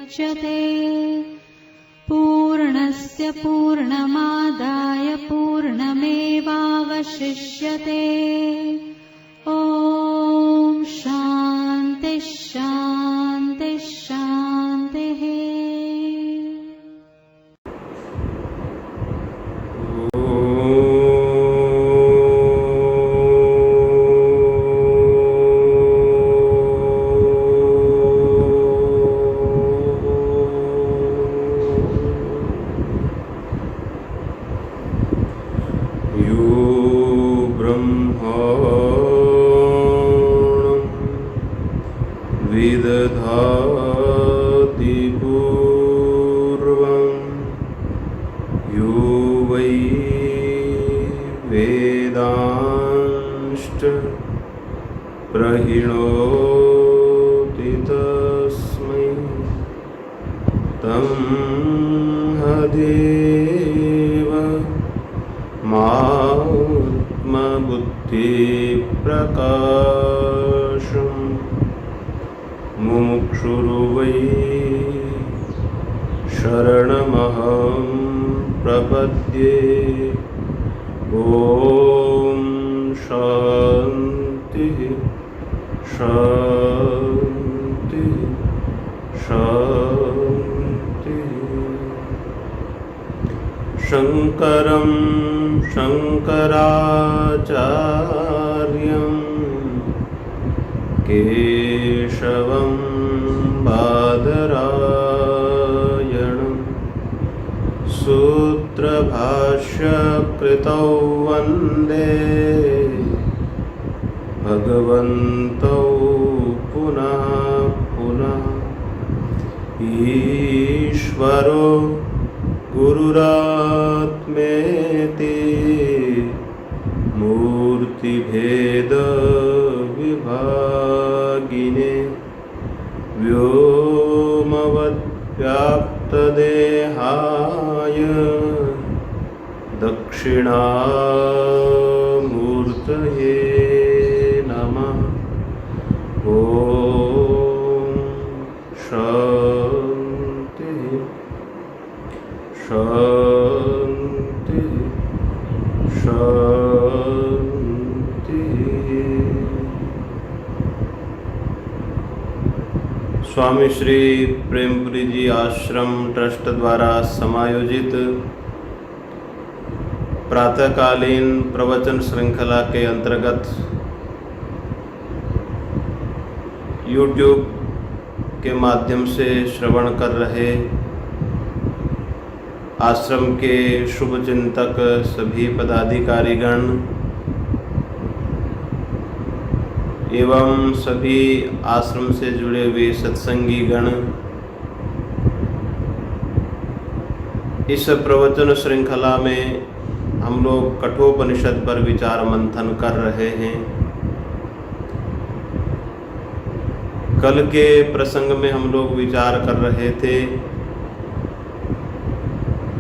मुच्यते पूर्णस्य पूर्णमादाय पूर्णमेवावशिष्यते। ॐ शान्ति शान्ति शान्तिः। विदधाति पूर्वं यो वै वेदांश्च प्रहिणोति तस्मै तं हदेव मात्मबुद्धिप्रकाशम् मुमुक्षुर्वै शरणमहं प्रपद्ये। ॐ शान्तिः शान्तिः शान्तिः। शङ्करं शङ्कराचार्यं केशवं बादरायणं सूत्रभाष्यकृतौ वन्दे भगवन्तौ पुनः पुनः। ईश्वरो गुरुरात्मेति मूर्तिभेद विभागिने व्योमवद्व्याप्तदेहाय दक्षिणामूर्तये नमः। ॐ शान्तिः शान्तिः शान्तिः। स्वामी श्री प्रेमपुरी जी आश्रम ट्रस्ट द्वारा समायोजित प्रातःकालीन प्रवचन श्रृंखला के अंतर्गत YouTube के माध्यम से श्रवण कर रहे आश्रम के शुभ चिंतक सभी पदाधिकारीगण एवं सभी आश्रम से जुड़े हुए सत्संगी गण इस प्रवचन श्रृंखला में हम लोग कठोपनिषद पर विचार मंथन कर रहे हैं। कल के प्रसंग में हम लोग विचार कर रहे थे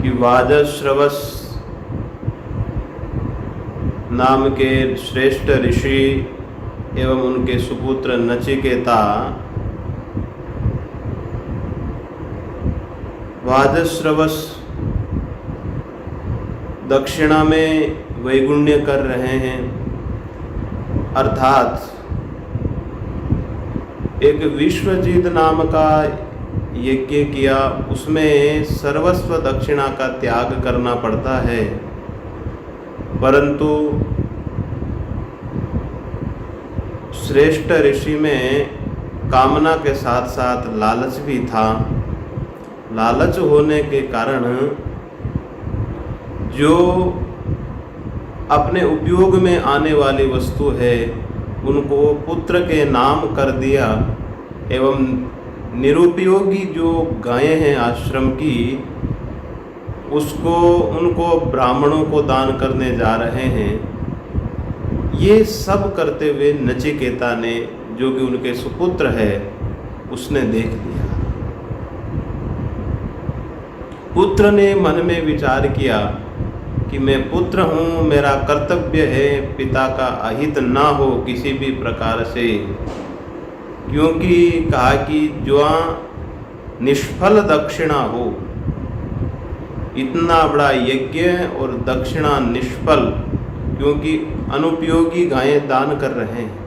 कि वाजश्रवस नाम के श्रेष्ठ ऋषि एवं उनके सुपुत्र नचिकेता वाजश्रवस दक्षिणा में वैगुण्य कर रहे हैं, अर्थात एक विश्वजीत नाम का यज्ञ किया, उसमें सर्वस्व दक्षिणा का त्याग करना पड़ता है। परंतु श्रेष्ठ ऋषि में कामना के साथ साथ लालच भी था। लालच होने के कारण जो अपने उपयोग में आने वाली वस्तु है उनको पुत्र के नाम कर दिया एवं निरुपयोगी जो गायें हैं आश्रम की उसको उनको ब्राह्मणों को दान करने जा रहे हैं। ये सब करते हुए नचिकेता ने, जो कि उनके सुपुत्र है, उसने देख लिया। पुत्र ने मन में विचार किया कि मैं पुत्र हूँ, मेरा कर्तव्य है पिता का अहित ना हो किसी भी प्रकार से, क्योंकि कहा कि जुआ निष्फल दक्षिणा हो। इतना बड़ा यज्ञ और दक्षिणा निष्फल, क्योंकि अनुपयोगी गायें दान कर रहे हैं।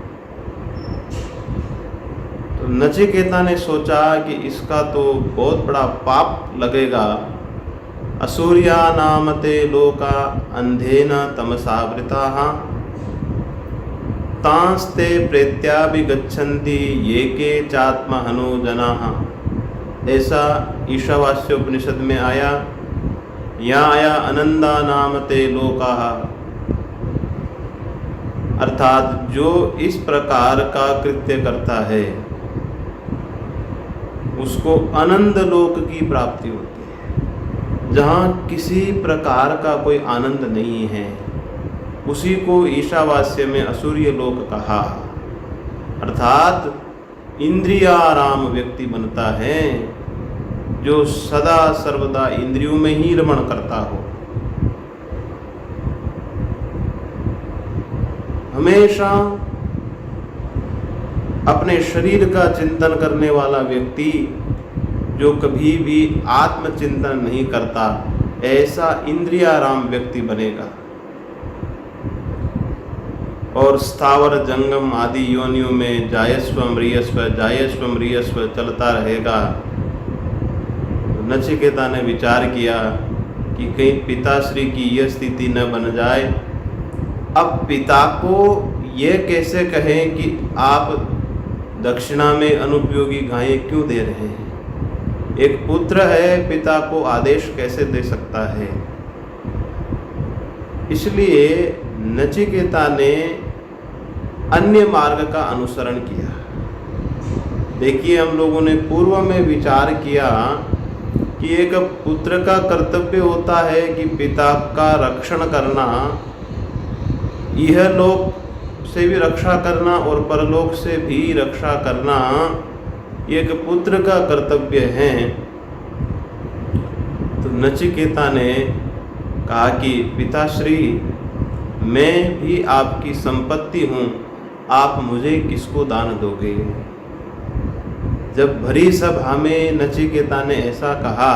तो नचिकेता ने सोचा कि इसका तो बहुत बड़ा पाप लगेगा। असुर्या नामते लोका अंधेन तमसावृताः तांस्ते प्रेत्याभिगच्छन्ति ये के चात्महनो जनाः। ऐसा ईशावास्योपनिषद में आया। यहाँ आया अनंदा नामते लोकाः, अर्थात जो इस प्रकार का कृत्य करता है उसको आनंद लोक की प्राप्ति होती है, जहाँ किसी प्रकार का कोई आनंद नहीं है। उसी को ईशावास्य में असुर्य लोक कहा। अर्थात इंद्रियाराम व्यक्ति बनता है जो सदा सर्वदा इंद्रियों में ही रमण करता हो। हमेशा अपने शरीर का चिंतन करने वाला व्यक्ति जो कभी भी आत्मचिंतन नहीं करता, ऐसा इंद्रियाराम व्यक्ति बनेगा और स्थावर जंगम आदि योनियों में जायस्व म्रियस्व चलता रहेगा। नचिकेता ने विचार किया कि कहीं पिताश्री की यह स्थिति न बन जाए। अब पिता को यह कैसे कहें कि आप दक्षिणा में अनुपयोगी गायें क्यों दे रहे हैं? एक पुत्र है, पिता को आदेश कैसे दे सकता है? इसलिए नचिकेता ने अन्य मार्ग का अनुसरण किया। देखिए, हम लोगों ने पूर्व में विचार किया कि एक पुत्र का कर्तव्य होता है कि पिता का रक्षण करना, यह लोक से भी रक्षा करना और परलोक से भी रक्षा करना एक पुत्र का कर्तव्य है। तो नचिकेता ने कहा कि पिताश्री, मैं भी आपकी संपत्ति हूँ, आप मुझे किसको दान दोगे? जब भरी सभा में नचिकेता ने ऐसा कहा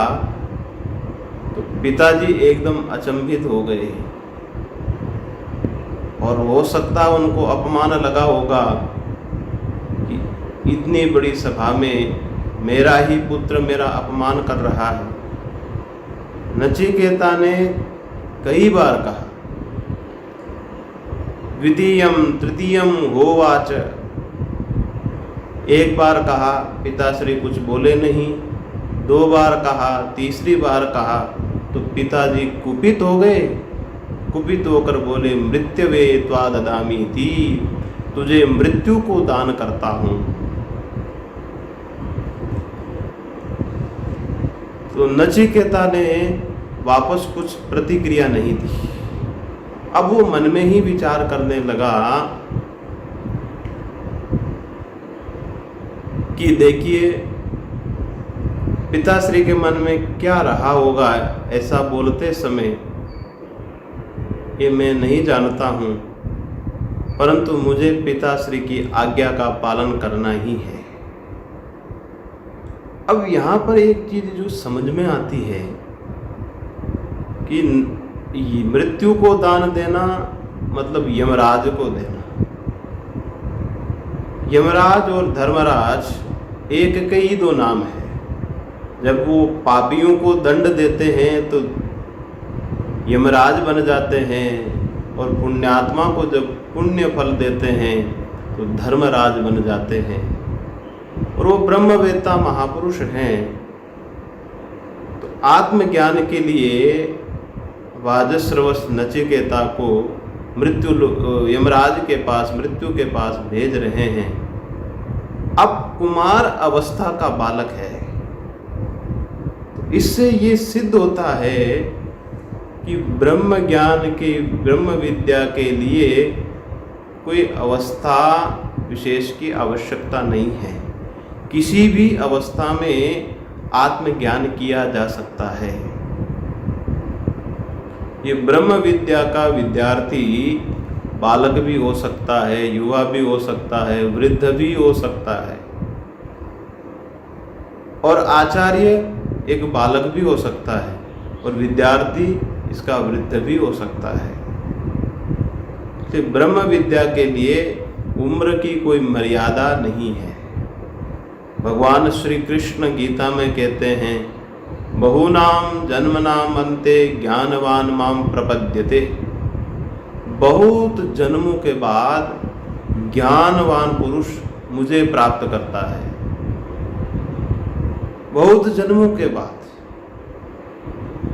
तो पिताजी एकदम अचंभित हो गए और हो सकता उनको अपमान लगा होगा कि इतनी बड़ी सभा में मेरा ही पुत्र मेरा अपमान कर रहा है। नचिकेता ने कई बार कहा, द्वितीयम तृतीयम होवाच। एक बार कहा, पिताश्री कुछ बोले नहीं। 2 बार कहा, तीसरी बार कहा तो पिताजी कुपित हो गए। कुपित होकर बोले, मृत्यवे त्वा ददामी थी, तुझे मृत्यु को दान करता हूँ। तो नचिकेता ने वापस कुछ प्रतिक्रिया नहीं दी। अब वो मन में ही विचार करने लगा कि देखिए पिताश्री के मन में क्या रहा होगा ऐसा बोलते समय, ये मैं नहीं जानता हूँ, परंतु मुझे पिताश्री की आज्ञा का पालन करना ही है। अब यहाँ पर एक चीज जो समझ में आती है कि मृत्यु को दान देना मतलब यमराज को देना। यमराज और धर्मराज एक के ही 2 नाम है। जब वो पापियों को दंड देते हैं तो यमराज बन जाते हैं और पुण्यात्मा को जब पुण्य फल देते हैं तो धर्मराज बन जाते हैं और वो ब्रह्मवेत्ता महापुरुष हैं। तो आत्मज्ञान के लिए वाजश्रवस नचिकेता को यमराज के पास, मृत्यु के पास भेज रहे हैं। अब कुमार अवस्था का बालक है, तो इससे ये सिद्ध होता है कि ब्रह्म ज्ञान की, ब्रह्म विद्या के लिए कोई अवस्था विशेष की आवश्यकता नहीं है। किसी भी अवस्था में आत्मज्ञान किया जा सकता है। ये ब्रह्म विद्या का विद्यार्थी बालक भी हो सकता है, युवा भी हो सकता है, वृद्ध भी हो सकता है। और आचार्य एक बालक भी हो सकता है और विद्यार्थी इसका वृद्ध भी हो सकता है। तो ब्रह्म विद्या के लिए उम्र की कोई मर्यादा नहीं है। भगवान श्री कृष्ण गीता में कहते हैं, बहुनाम जन्मनाम अन्ते ज्ञानवान माम प्रपद्यते। बहुत जन्मों के बाद ज्ञानवान पुरुष मुझे प्राप्त करता है। बहुत जन्मों के बाद।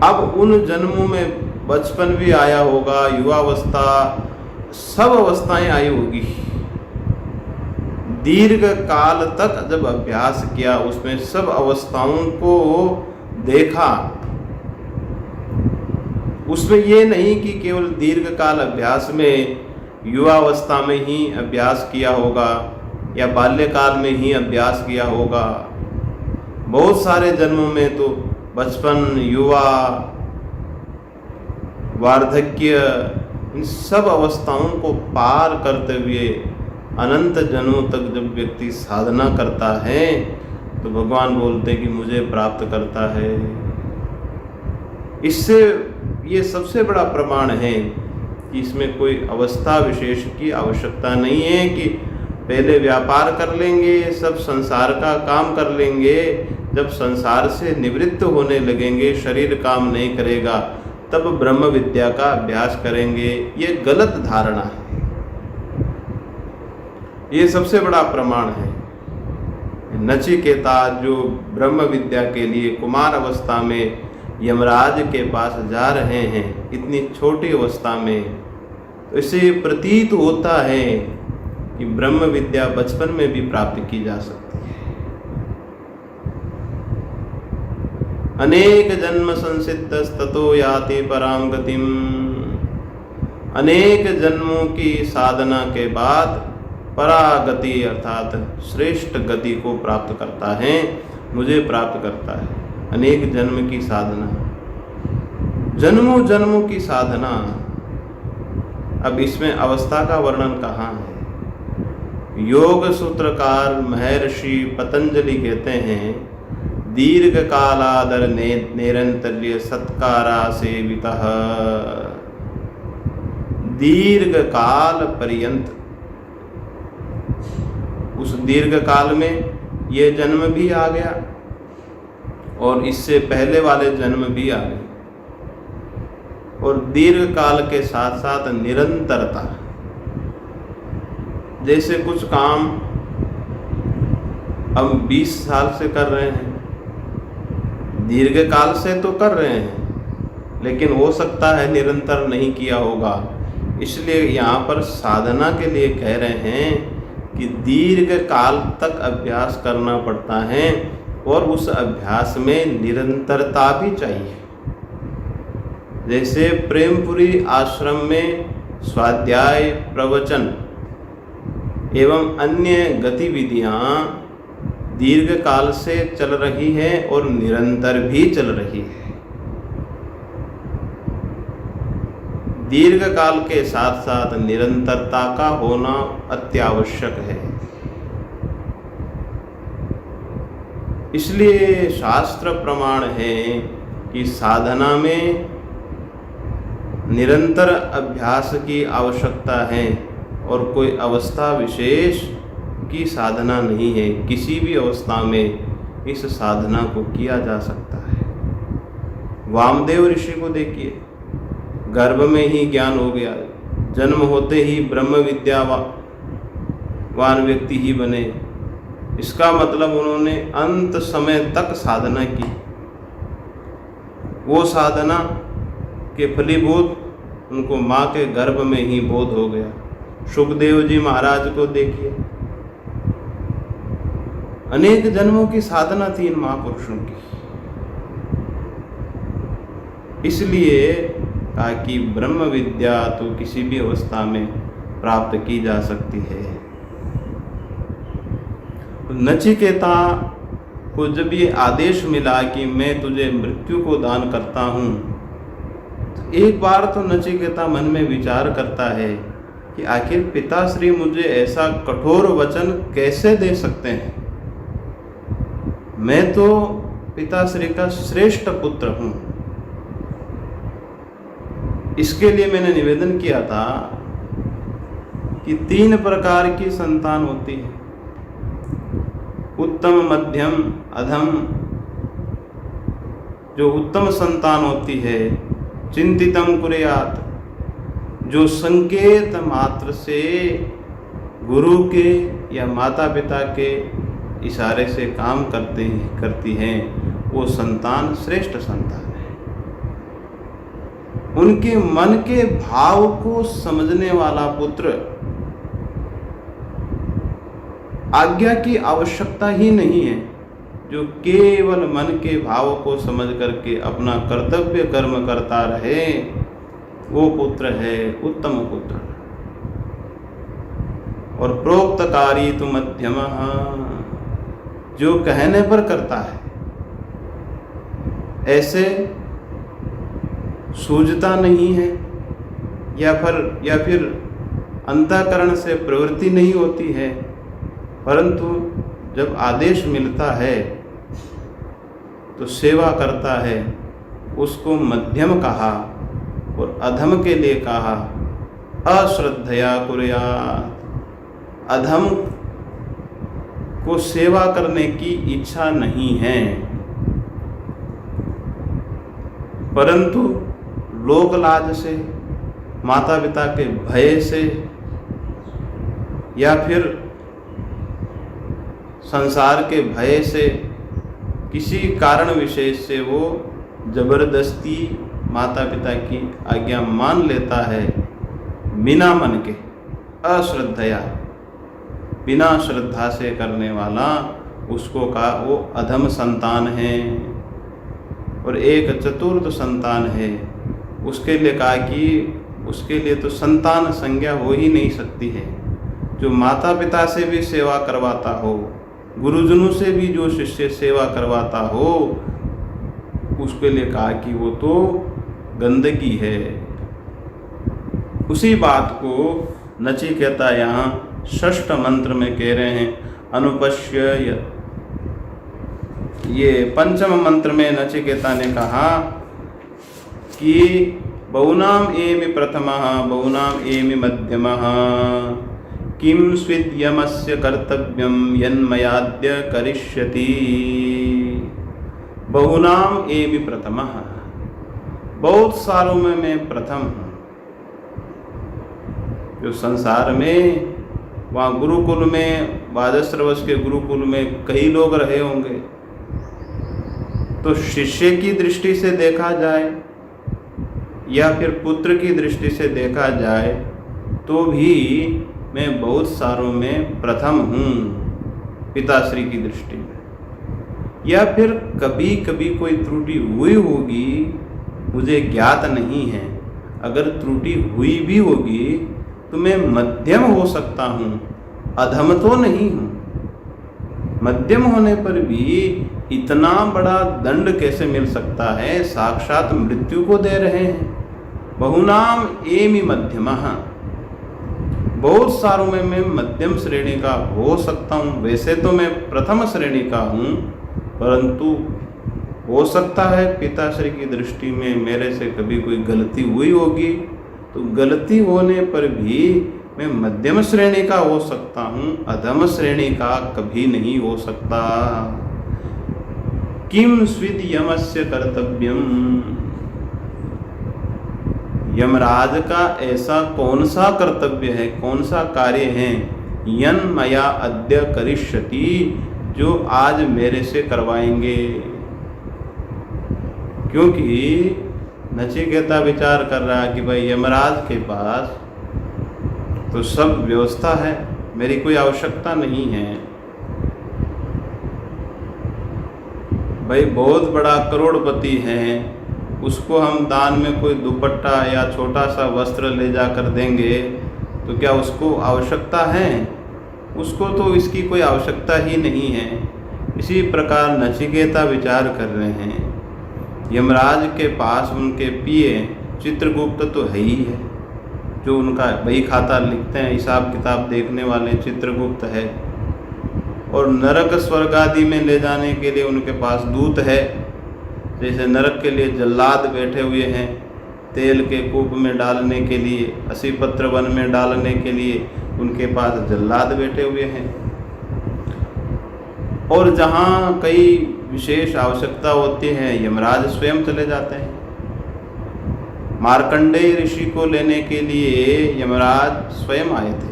अब उन जन्मों में बचपन भी आया होगा, युवावस्था, सब अवस्थाएं आई होगी। दीर्घ काल तक जब अभ्यास किया, उसमें सब अवस्थाओं को देखा। उसमें ये नहीं कि केवल दीर्घ काल अभ्यास में युवावस्था में ही अभ्यास किया होगा या बाल्यकाल में ही अभ्यास किया होगा। बहुत सारे जन्मों में तो बचपन, युवा, वार्धक्य, इन सब अवस्थाओं को पार करते हुए अनंत जन्मों तक जब व्यक्ति साधना करता है तो भगवान बोलते हैं कि मुझे प्राप्त करता है। इससे ये सबसे बड़ा प्रमाण है कि इसमें कोई अवस्था विशेष की आवश्यकता नहीं है कि पहले व्यापार कर लेंगे, सब संसार का काम कर लेंगे, जब संसार से निवृत्त होने लगेंगे, शरीर काम नहीं करेगा, तब ब्रह्म विद्या का अभ्यास करेंगे। ये गलत धारणा है। ये सबसे बड़ा प्रमाण है। नचिकेता जो ब्रह्म विद्या के लिए कुमार अवस्था में यमराज के पास जा रहे हैं, इतनी छोटी अवस्था में, तो इससे प्रतीत होता है कि ब्रह्म विद्या बचपन में भी प्राप्त की जा सकती है। अनेक जन्म संसिद्धस्ततो याति पराम गतिम। अनेक जन्मों की साधना के बाद परागति अर्थात श्रेष्ठ गति को प्राप्त करता है, मुझे प्राप्त करता है। अनेक जन्म की साधना, जन्मों जन्मों की साधना। अब इसमें अवस्था का वर्णन कहाँ है? योग सूत्रकार महर्षि पतंजलि कहते हैं, दीर्घ कालादर निरंतर्य सत्कारा सेवितः। दीर्घ काल पर्यंत, उस दीर्घ काल में ये जन्म भी आ गया और इससे पहले वाले जन्म भी आ गए, और दीर्घ काल के साथ साथ निरंतरता। जैसे कुछ काम हम 20 साल से कर रहे हैं, दीर्घ काल से तो कर रहे हैं, लेकिन हो सकता है निरंतर नहीं किया होगा। इसलिए यहाँ पर साधना के लिए कह रहे हैं कि दीर्घ काल तक अभ्यास करना पड़ता है और उस अभ्यास में निरंतरता भी चाहिए। जैसे प्रेमपुरी आश्रम में स्वाध्याय, प्रवचन एवं अन्य गतिविधियां दीर्घ काल से चल रही है और निरंतर भी चल रही है। दीर्घ काल के साथ साथ निरंतरता का होना अत्यावश्यक है। इसलिए शास्त्र प्रमाण है कि साधना में निरंतर अभ्यास की आवश्यकता है और कोई अवस्था विशेष की साधना नहीं है। किसी भी अवस्था में इस साधना को किया जा सकता है। वामदेव ऋषि को देखिए, गर्भ में ही ज्ञान हो गया, जन्म होते ही ब्रह्म विद्यावान व्यक्ति ही बने। इसका मतलब उन्होंने अंत समय तक साधना की। वो साधना के फलीभूत उनको माँ के गर्भ में ही बोध हो गया। सुखदेव जी महाराज को देखिए, अनेक जन्मों की साधना थी इन महापुरुषों की। इसलिए कहा कि ब्रह्म विद्या तो किसी भी अवस्था में प्राप्त की जा सकती है। नचिकेता को जब ये आदेश मिला कि मैं तुझे मृत्यु को दान करता हूँ, तो एक बार तो नचिकेता मन में विचार करता है कि आखिर पिताश्री मुझे ऐसा कठोर वचन कैसे दे सकते हैं। मैं तो पिताश्री का श्रेष्ठ पुत्र हूँ। इसके लिए मैंने निवेदन किया था कि 3 प्रकार की संतान होती है, उत्तम, मध्यम, अधम। जो उत्तम संतान होती है, चिंतितम कुर्यात्, जो संकेत मात्र से गुरु के या माता पिता के इशारे से काम करती हैं, वो संतान श्रेष्ठ संतान है। उनके मन के भाव को समझने वाला पुत्र, आज्ञा की आवश्यकता ही नहीं है, जो केवल मन के भाव को समझ करके अपना कर्तव्य कर्म करता रहे, वो पुत्र है उत्तम पुत्र। और प्रोक्तकारी तो मध्यमः, जो कहने पर करता है, ऐसे सूझता नहीं है या फिर अंतःकरण से प्रवृत्ति नहीं होती है, परंतु जब आदेश मिलता है तो सेवा करता है, उसको मध्यम कहा। और अधम के लिए कहा अश्रद्धया कुर्यात्, अधम को सेवा करने की इच्छा नहीं है, परंतु लोक लाज से, माता पिता के भय से या फिर संसार के भय से, किसी कारण विशेष से वो जबरदस्ती माता पिता की आज्ञा मान लेता है, बिना मन के, अश्रद्धया, बिना श्रद्धा से करने वाला, उसको कहा वो अधम संतान है। और एक चतुर्थ संतान है, उसके लिए कहा कि उसके लिए तो संतान संज्ञा हो ही नहीं सकती है। जो माता पिता से भी सेवा करवाता हो, गुरुजनों से भी जो शिष्य सेवा करवाता हो, उसके लिए कहा कि वो तो गंदगी है। उसी बात को नचिकेता यहाँ 6ठ मंत्र में कह रहे हैं, अनुपश्य। ये 5म मंत्र में नचिकेता ने कहा कि बहुनाम एमि प्रथमः बहुनाम एमि मध्यमः किम स्विद्यमस्य कर्तव्यम यन्मयाद्य करिष्यति। बहुनाम एमि प्रथमः, बहुत सारों में मैं प्रथम हूँ। जो संसार में, वहाँ गुरुकुल में, वाजश्रवस के गुरुकुल में कई लोग रहे होंगे, तो शिष्य की दृष्टि से देखा जाए या फिर पुत्र की दृष्टि से देखा जाए तो भी मैं बहुत सारों में प्रथम हूँ पिताश्री की दृष्टि में। या फिर कभी कभी कोई त्रुटि हुई होगी, मुझे ज्ञात नहीं है। अगर त्रुटि हुई भी होगी तो मैं मध्यम हो सकता हूँ, अधम तो नहीं हूँ। मध्यम होने पर भी इतना बड़ा दंड कैसे मिल सकता है? साक्षात मृत्यु को दे रहे हैं। बहुनाम एमि मध्यमः, बहुत सारों में मैं मध्यम श्रेणी का हो सकता हूँ। वैसे तो मैं प्रथम श्रेणी का हूँ, परंतु हो सकता है पिताश्री की दृष्टि में मेरे से कभी कोई गलती हुई होगी, तो गलती होने पर भी मैं मध्यम श्रेणी का हो सकता हूँ, अधम श्रेणी का कभी नहीं हो सकता। किम स्विद यमस्य कर्तव्यम, यमराज का ऐसा कौन सा कर्तव्य है, कौन सा कार्य है, यन मया अद्य करिष्यति, जो आज मेरे से करवाएंगे। क्योंकि नचिकेता विचार कर रहा है कि भाई यमराज के पास तो सब व्यवस्था है, मेरी कोई आवश्यकता नहीं है। भाई बहुत बड़ा करोड़पति है, उसको हम दान में कोई दुपट्टा या छोटा सा वस्त्र ले जाकर देंगे तो क्या उसको आवश्यकता है? उसको तो इसकी कोई आवश्यकता ही नहीं है। इसी प्रकार नचिकेता विचार कर रहे हैं, यमराज के पास उनके पिए चित्रगुप्त तो है ही है, जो उनका बही खाता लिखते हैं, हिसाब किताब देखने वाले चित्रगुप्त है। और नरक स्वर्ग आदि में ले जाने के लिए उनके पास दूत है। जैसे नरक के लिए जल्लाद बैठे हुए हैं, तेल के कूप में डालने के लिए, असीपत्र वन में डालने के लिए उनके पास जल्लाद बैठे हुए हैं। और जहाँ कई विशेष आवश्यकता होती है यमराज स्वयं चले जाते हैं। मार्कंडेय ऋषि को लेने के लिए यमराज स्वयं आए थे।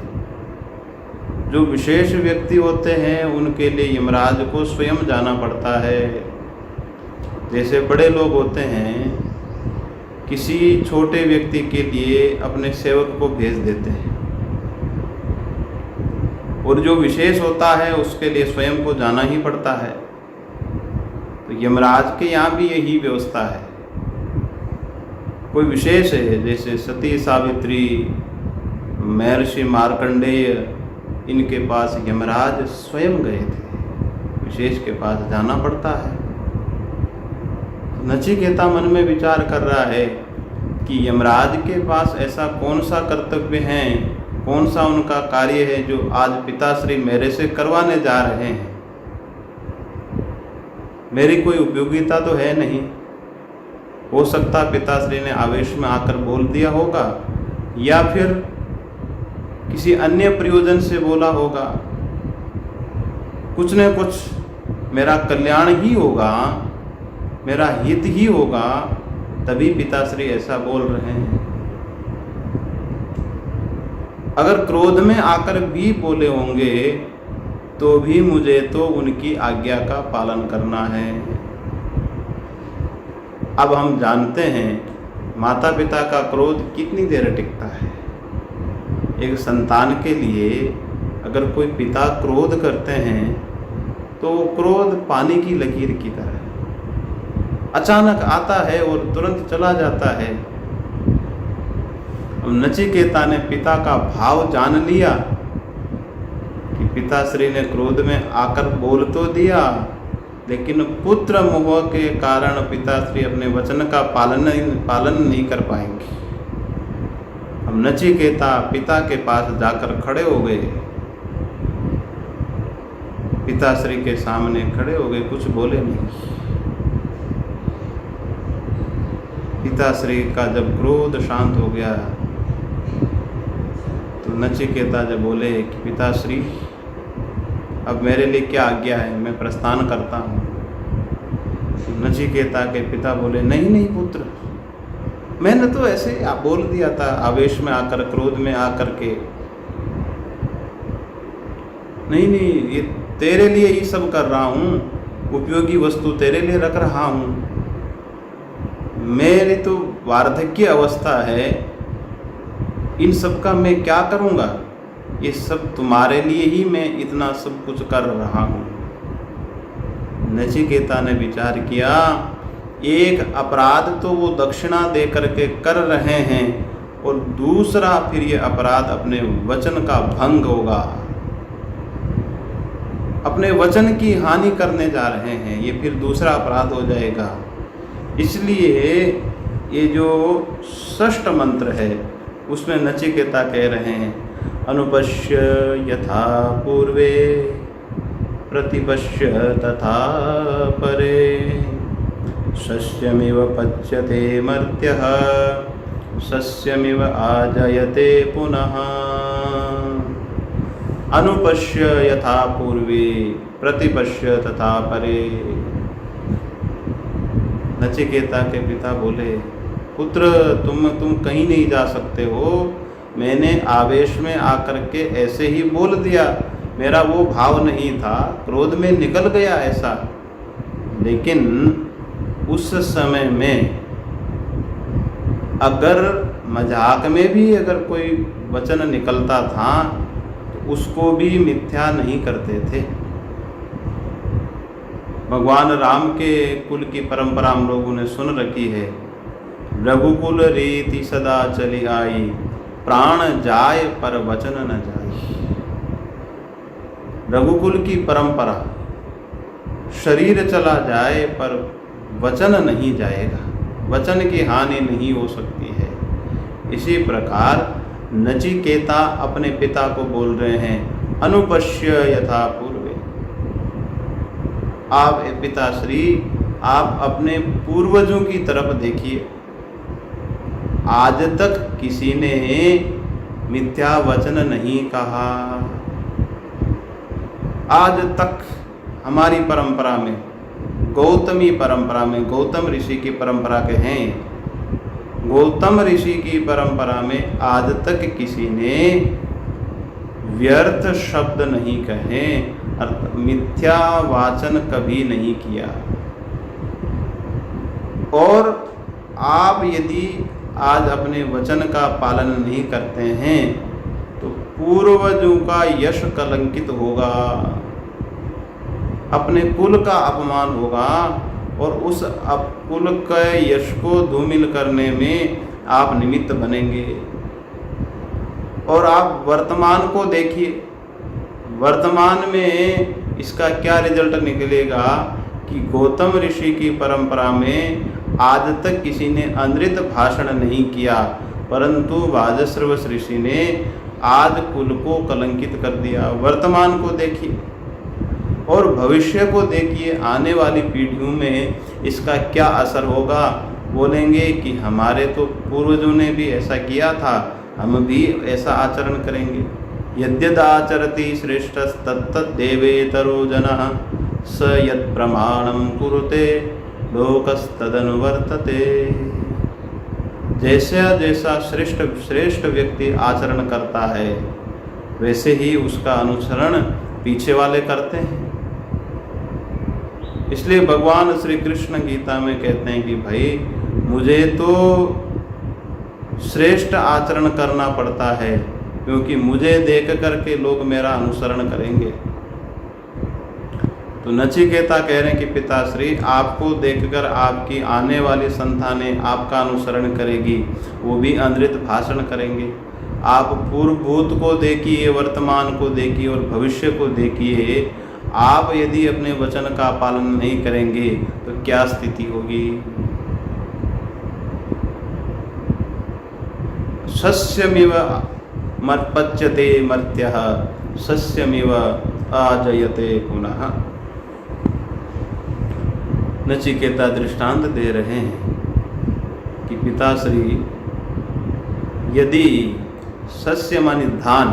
जो विशेष व्यक्ति होते हैं उनके लिए यमराज को स्वयं जाना पड़ता है। जैसे बड़े लोग होते हैं, किसी छोटे व्यक्ति के लिए अपने सेवक को भेज देते हैं, और जो विशेष होता है उसके लिए स्वयं को जाना ही पड़ता है। तो यमराज के यहाँ भी यही व्यवस्था है। कोई विशेष है, जैसे सती सावित्री, महर्षि मार्कंडेय, इनके पास यमराज स्वयं गए थे, विशेष के पास जाना पड़ता है। नचिकेता मन में विचार कर रहा है कि यमराज के पास ऐसा कौन सा कर्तव्य है, कौन सा उनका कार्य है जो आज पिताश्री मेरे से करवाने जा रहे हैं। मेरी कोई उपयोगिता तो है नहीं। हो सकता पिताश्री ने आवेश में आकर बोल दिया होगा, या फिर किसी अन्य प्रयोजन से बोला होगा। कुछ न कुछ मेरा कल्याण ही होगा, मेरा हित ही होगा, तभी पिताश्री ऐसा बोल रहे हैं। अगर क्रोध में आकर भी बोले होंगे तो भी मुझे तो उनकी आज्ञा का पालन करना है। अब हम जानते हैं माता पिता का क्रोध कितनी देर टिकता है। एक संतान के लिए अगर कोई पिता क्रोध करते हैं तो क्रोध पानी की लकीर की तरह अचानक आता है और तुरंत चला जाता है। अब नचिकेता ने पिता का भाव जान लिया कि पिताश्री ने क्रोध में आकर बोल तो दिया, लेकिन पुत्र मोह के कारण पिताश्री अपने वचन का पालन नहीं कर पाएंगे। अब नचिकेता पिता के पास जाकर खड़े हो गए, पिताश्री के सामने खड़े हो गए, कुछ बोले नहीं। पिताश्री का जब क्रोध शांत हो गया तो नचिकेता जब बोले कि पिताश्री अब मेरे लिए क्या आज्ञा है, मैं प्रस्थान करता हूँ। नचिकेता के पिता बोले नहीं नहीं पुत्र, मैंने तो ऐसे आप बोल दिया था आवेश में आकर, क्रोध में आकर के। नहीं नहीं, ये तेरे लिए ही सब कर रहा हूँ, उपयोगी वस्तु तेरे लिए रख रहा हूँ। मेरी तो वार्धक्य अवस्था है, इन सब का मैं क्या करूँगा, ये सब तुम्हारे लिए ही मैं इतना सब कुछ कर रहा हूँ। नचिकेता ने विचार किया, एक अपराध तो वो दक्षिणा दे करके कर रहे हैं, और दूसरा फिर ये अपराध अपने वचन का भंग होगा, अपने वचन की हानि करने जा रहे हैं, ये फिर दूसरा अपराध हो जाएगा। इसलिए ये जो षष्ठ मंत्र है उसमें नचिकेता कह रहे हैं, अनुपश्य यथा पूर्वे प्रतिपश्य तथा परे, सस्यमिव पच्यते मर्त्यः सस्यमिव आजयते पुनः। अनुपश्य यथा पूर्वे प्रतिपश्य तथा परे। नचिकेता के पिता बोले, पुत्र तुम कहीं नहीं जा सकते हो, मैंने आवेश में आकर के ऐसे ही बोल दिया, मेरा वो भाव नहीं था, क्रोध में निकल गया ऐसा। लेकिन उस समय में अगर मजाक में भी अगर कोई वचन निकलता था तो उसको भी मिथ्या नहीं करते थे। भगवान राम के कुल की परंपरा हम लोगों ने सुन रखी है, रघुकुल रीति सदा चली आई, प्राण जाए पर वचन न जाए। रघुकुल की परंपरा, शरीर चला जाए पर वचन नहीं जाएगा, वचन की हानि नहीं हो सकती है। इसी प्रकार नचिकेता अपने पिता को बोल रहे हैं, अनुपश्य यथा पूर्वे, आप पिताश्री आप अपने पूर्वजों की तरफ देखिए, आज तक किसी ने मिथ्या वचन नहीं कहा। आज तक हमारी परंपरा में, गौतमी परंपरा में, गौतम ऋषि की परंपरा के हैं, गौतम ऋषि की परंपरा में आज तक किसी ने व्यर्थ शब्द नहीं कहे, मिथ्या वाचन कभी नहीं किया। और आप यदि आज अपने वचन का पालन नहीं करते हैं तो पूर्वजों का यश कलंकित होगा, अपने कुल का अपमान होगा, और उस कुल के यश को धूमिल करने में आप निमित्त बनेंगे। और आप वर्तमान को देखिए, वर्तमान में इसका क्या रिजल्ट निकलेगा कि गौतम ऋषि की परंपरा में आज तक किसी ने अनृत भाषण नहीं किया, परंतु वाजश्रव ऋषि ने आज कुल को कलंकित कर दिया। वर्तमान को देखिए और भविष्य को देखिए, आने वाली पीढ़ियों में इसका क्या असर होगा। बोलेंगे कि हमारे तो पूर्वजों ने भी ऐसा किया था, हम भी ऐसा आचरण करेंगे। यद्यदाचरति श्रेष्ठस्तत्तद्देवेतरो जनः स यत् प्रमाणं कुरुते लोकस्तदनुवर्तते। जैसा जैसा श्रेष्ठ व्यक्ति आचरण करता है वैसे ही उसका अनुसरण पीछे वाले करते हैं। इसलिए भगवान श्री कृष्ण गीता में कहते हैं कि भाई मुझे तो श्रेष्ठ आचरण करना पड़ता है, क्योंकि मुझे देख करके लोग मेरा अनुसरण करेंगे। तो नचिकेता कह रहे हैं कि पिताश्री आपको देखकर आपकी आने वाली संतानें आपका अनुसरण करेगी, वो भी अनृत भाषण करेंगे। आप पूर्वभूत को देखिए, वर्तमान को देखिए और भविष्य को देखिए। आप यदि अपने वचन का पालन नहीं करेंगे तो क्या स्थिति होगी। सस्यमिव मर्पच्यते मर्त्यः सस्यमिव आजयते पुनः। नचिकेता दृष्टांत दे रहे हैं कि पिताश्री यदि सस्य मानी धान,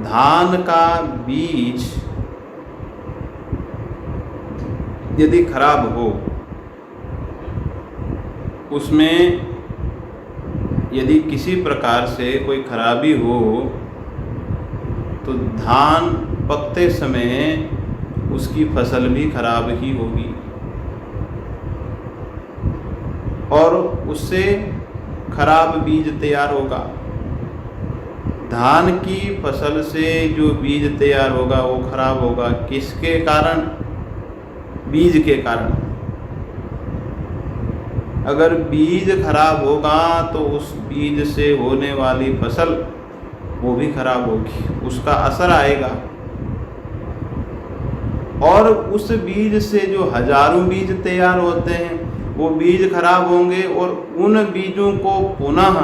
धान का बीज यदि खराब हो, उसमें यदि किसी प्रकार से कोई खराबी हो तो धान पकते समय उसकी फसल भी खराब ही होगी और उससे खराब बीज तैयार होगा। धान की फसल से जो बीज तैयार होगा वो खराब होगा। किसके कारण? बीज के कारण। अगर बीज खराब होगा तो उस बीज से होने वाली फसल वो भी खराब होगी, उसका असर आएगा। और उस बीज से जो हजारों बीज तैयार होते हैं वो बीज खराब होंगे और उन बीजों को पुनः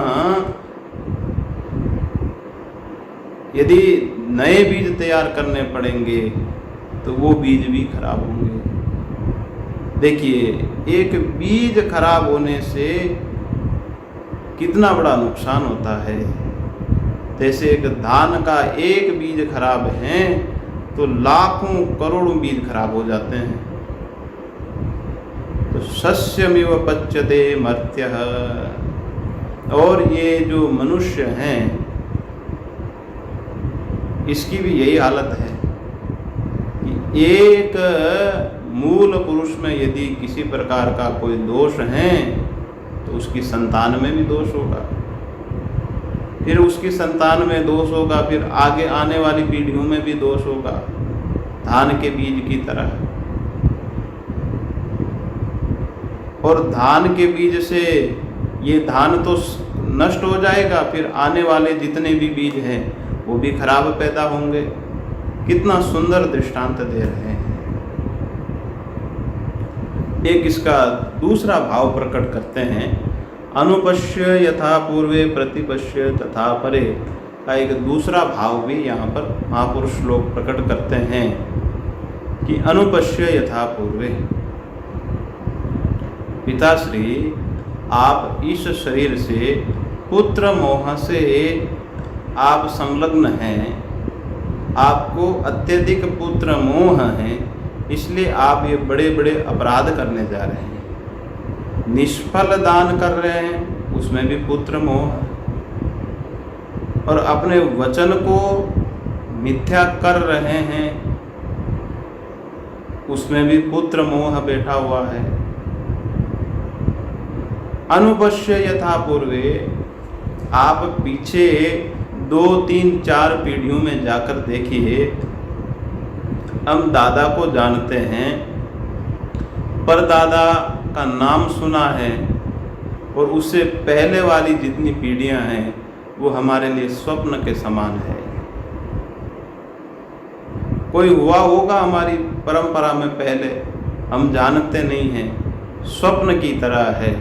यदि नए बीज तैयार करने पड़ेंगे तो वो बीज भी खराब होंगे। देखिए, एक बीज खराब होने से कितना बड़ा नुकसान होता है। जैसे एक धान का एक बीज खराब है तो लाखों करोड़ों बीज खराब हो जाते हैं। तो सस्यमिव पच्यते मर्त्यः। और ये जो मनुष्य हैं इसकी भी यही हालत है कि एक मूल पुरुष में यदि किसी प्रकार का कोई दोष है तो उसकी संतान में भी दोष होगा, फिर उसकी संतान में दोष होगा, फिर आगे आने वाली पीढ़ियों में भी दोष होगा, धान के बीज की तरह। और धान के बीज से ये धान तो नष्ट हो जाएगा, फिर आने वाले जितने भी बीज हैं वो भी खराब पैदा होंगे। कितना सुंदर दृष्टांत दे रहे हैं। एक इसका दूसरा भाव प्रकट करते हैं, अनुपश्य यथा पूर्वे प्रतिपश्य तथा परे का एक दूसरा भाव भी यहाँ पर महापुरुष लोग प्रकट करते हैं कि अनुपश्य यथा पूर्वे। पिताश्री, आप इस शरीर से पुत्र मोह से आप संलग्न हैं, आपको अत्यधिक पुत्र मोह है, इसलिए आप ये बड़े बड़े अपराध करने जा रहे हैं। निष्फल दान कर रहे हैं, उसमें भी पुत्र मोह, और अपने वचन को मिथ्या कर रहे हैं, उसमें भी पुत्र मोह बैठा हुआ है। अनुपश्य यथा पूर्वे, आप पीछे 2, 3, 4 पीढ़ियों में जाकर देखिए। हम दादा को जानते हैं, परदादा का नाम सुना है, और उससे पहले वाली जितनी पीढ़ियां हैं वो हमारे लिए स्वप्न के समान है। कोई हुआ होगा हमारी परंपरा में पहले, हम जानते नहीं हैं, स्वप्न की तरह है।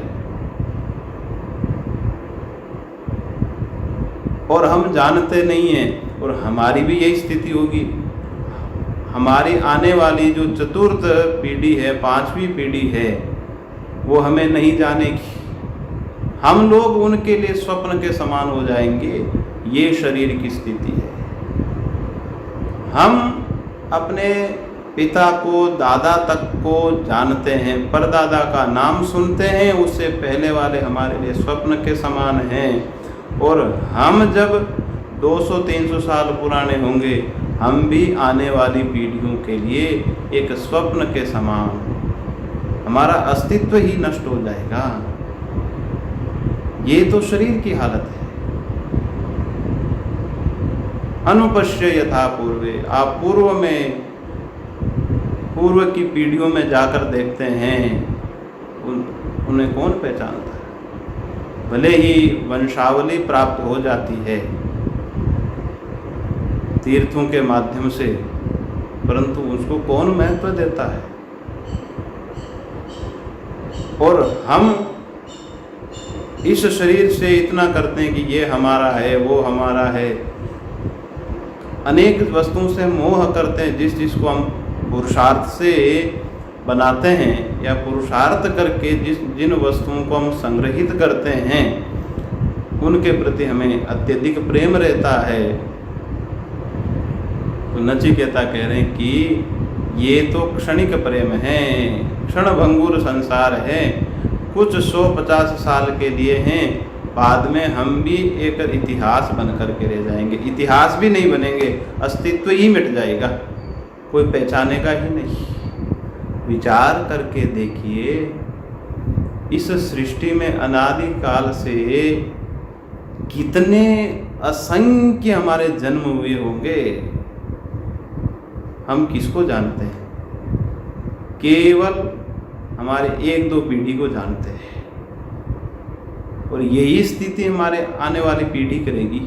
और हम जानते नहीं हैं, और हमारी भी यही स्थिति होगी। हमारी आने वाली जो चतुर्थ पीढ़ी है, 5वीं पीढ़ी है, वो हमें नहीं जानेगी। हम लोग उनके लिए स्वप्न के समान हो जाएंगे। ये शरीर की स्थिति है। हम अपने पिता को, दादा तक को जानते हैं, परदादा का नाम सुनते हैं, उससे पहले वाले हमारे लिए स्वप्न के समान हैं। और हम जब 200-300 साल पुराने होंगे, हम भी आने वाली पीढ़ियों के लिए एक स्वप्न के समान, हमारा अस्तित्व ही नष्ट हो जाएगा। ये तो शरीर की हालत है। अनुपश्य यथा पूर्वे, आप पूर्व की पीढ़ियों में जाकर देखते हैं, उन्हें कौन पहचानता है? भले ही वंशावली प्राप्त हो जाती है तीर्थों के माध्यम से, परंतु उसको कौन महत्व देता है? और हम इस शरीर से इतना करते हैं कि ये हमारा है, वो हमारा है। अनेक वस्तुओं से मोह करते हैं, जिसको हम पुरुषार्थ से बनाते हैं, या पुरुषार्थ करके जिन वस्तुओं को हम संग्रहित करते हैं, उनके प्रति हमें अत्यधिक प्रेम रहता है। तो नचिकेता कह रहे हैं कि ये तो क्षणिक प्रेम है, क्षणभंगुर संसार है, कुछ 150 साल के लिए हैं, बाद में हम भी एक इतिहास बन करके रह जाएंगे। इतिहास भी नहीं बनेंगे, अस्तित्व ही मिट जाएगा, कोई पहचानेगा ही नहीं। विचार करके देखिए, इस सृष्टि में अनादि काल से कितने असंख्य हमारे जन्म हुए होंगे, हम किसको जानते हैं? केवल हमारे 1-2 पीढ़ी को जानते हैं, और यही स्थिति हमारे आने वाली पीढ़ी करेगी।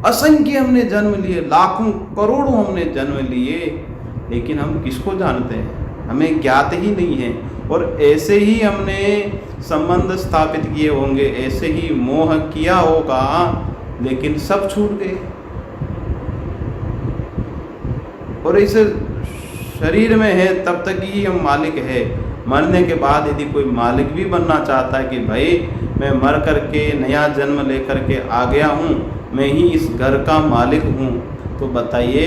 असंख्य हमने जन्म लिए, लाखों करोड़ों हमने जन्म लिए, लेकिन हम किसको जानते हैं? हमें ज्ञात ही नहीं है। और ऐसे ही हमने संबंध स्थापित किए होंगे, ऐसे ही मोह किया होगा, लेकिन सब छूट गए। और इस शरीर में है तब तक ही हम मालिक है। मरने के बाद यदि कोई मालिक भी बनना चाहता है कि भाई मैं मर करके नया जन्म लेकर के आ गया हूँ, मैं ही इस घर का मालिक हूँ, तो बताइए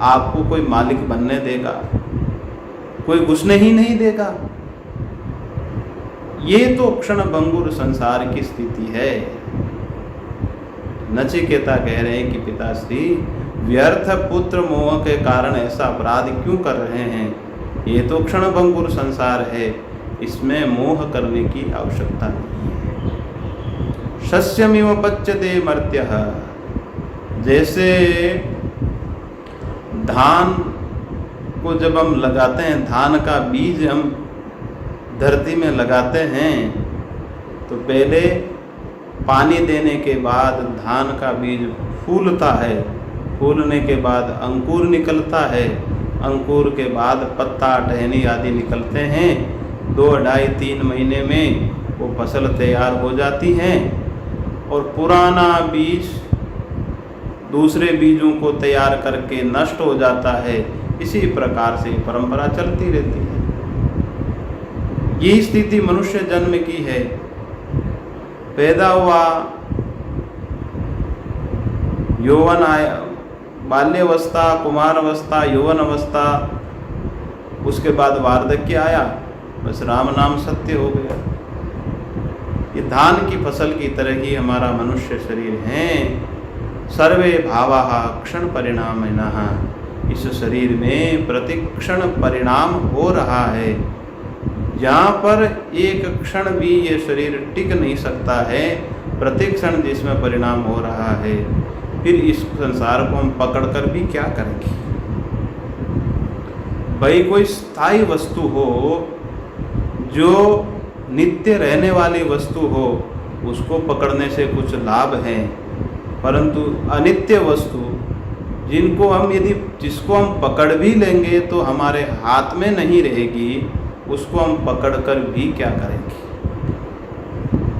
आपको कोई मालिक बनने देगा? कोई घुसने ही नहीं देगा। ये तो क्षणभंगुर संसार की स्थिति है। नचिकेता कह रहे हैं कि पिताश्री, व्यर्थ पुत्र मोह के कारण ऐसा अपराध क्यों कर रहे हैं? ये तो क्षणभंगुर संसार है, इसमें मोह करने की आवश्यकता नहीं है। शस्यमिव पच्यते मर्त्यः, जैसे धान को जब हम लगाते हैं, धान का बीज हम धरती में लगाते हैं, तो पहले पानी देने के बाद धान का बीज फूलता है, फूलने के बाद अंकुर निकलता है, अंकुर के बाद पत्ता, टहनी आदि निकलते हैं। 2, 2.5, 3 महीने में वो फसल तैयार हो जाती है, और पुराना बीज दूसरे बीजों को तैयार करके नष्ट हो जाता है। इसी प्रकार से परंपरा चलती रहती है। यही स्थिति मनुष्य जन्म की है। पैदा हुआ, यौवन आया, बाल्यावस्था, कुमार अवस्था, यौवन अवस्था, उसके बाद वार्धक्य आया, बस राम नाम सत्य हो गया। ये धान की फसल की तरह ही हमारा मनुष्य शरीर है। सर्वे भावाः क्षण परिणामिनः। इस शरीर में प्रतिक्षण परिणाम हो रहा है। यहाँ पर एक क्षण भी ये शरीर टिक नहीं सकता है। प्रतिक्षण जिसमें परिणाम हो रहा है, फिर इस संसार को हम पकड़कर भी क्या करेंगे। भाई कोई स्थायी वस्तु हो, जो नित्य रहने वाली वस्तु हो, उसको पकड़ने से कुछ लाभ है, परंतु अनित्य वस्तु जिसको हम पकड़ भी लेंगे तो हमारे हाथ में नहीं रहेगी, उसको हम पकड़कर भी क्या करेंगे।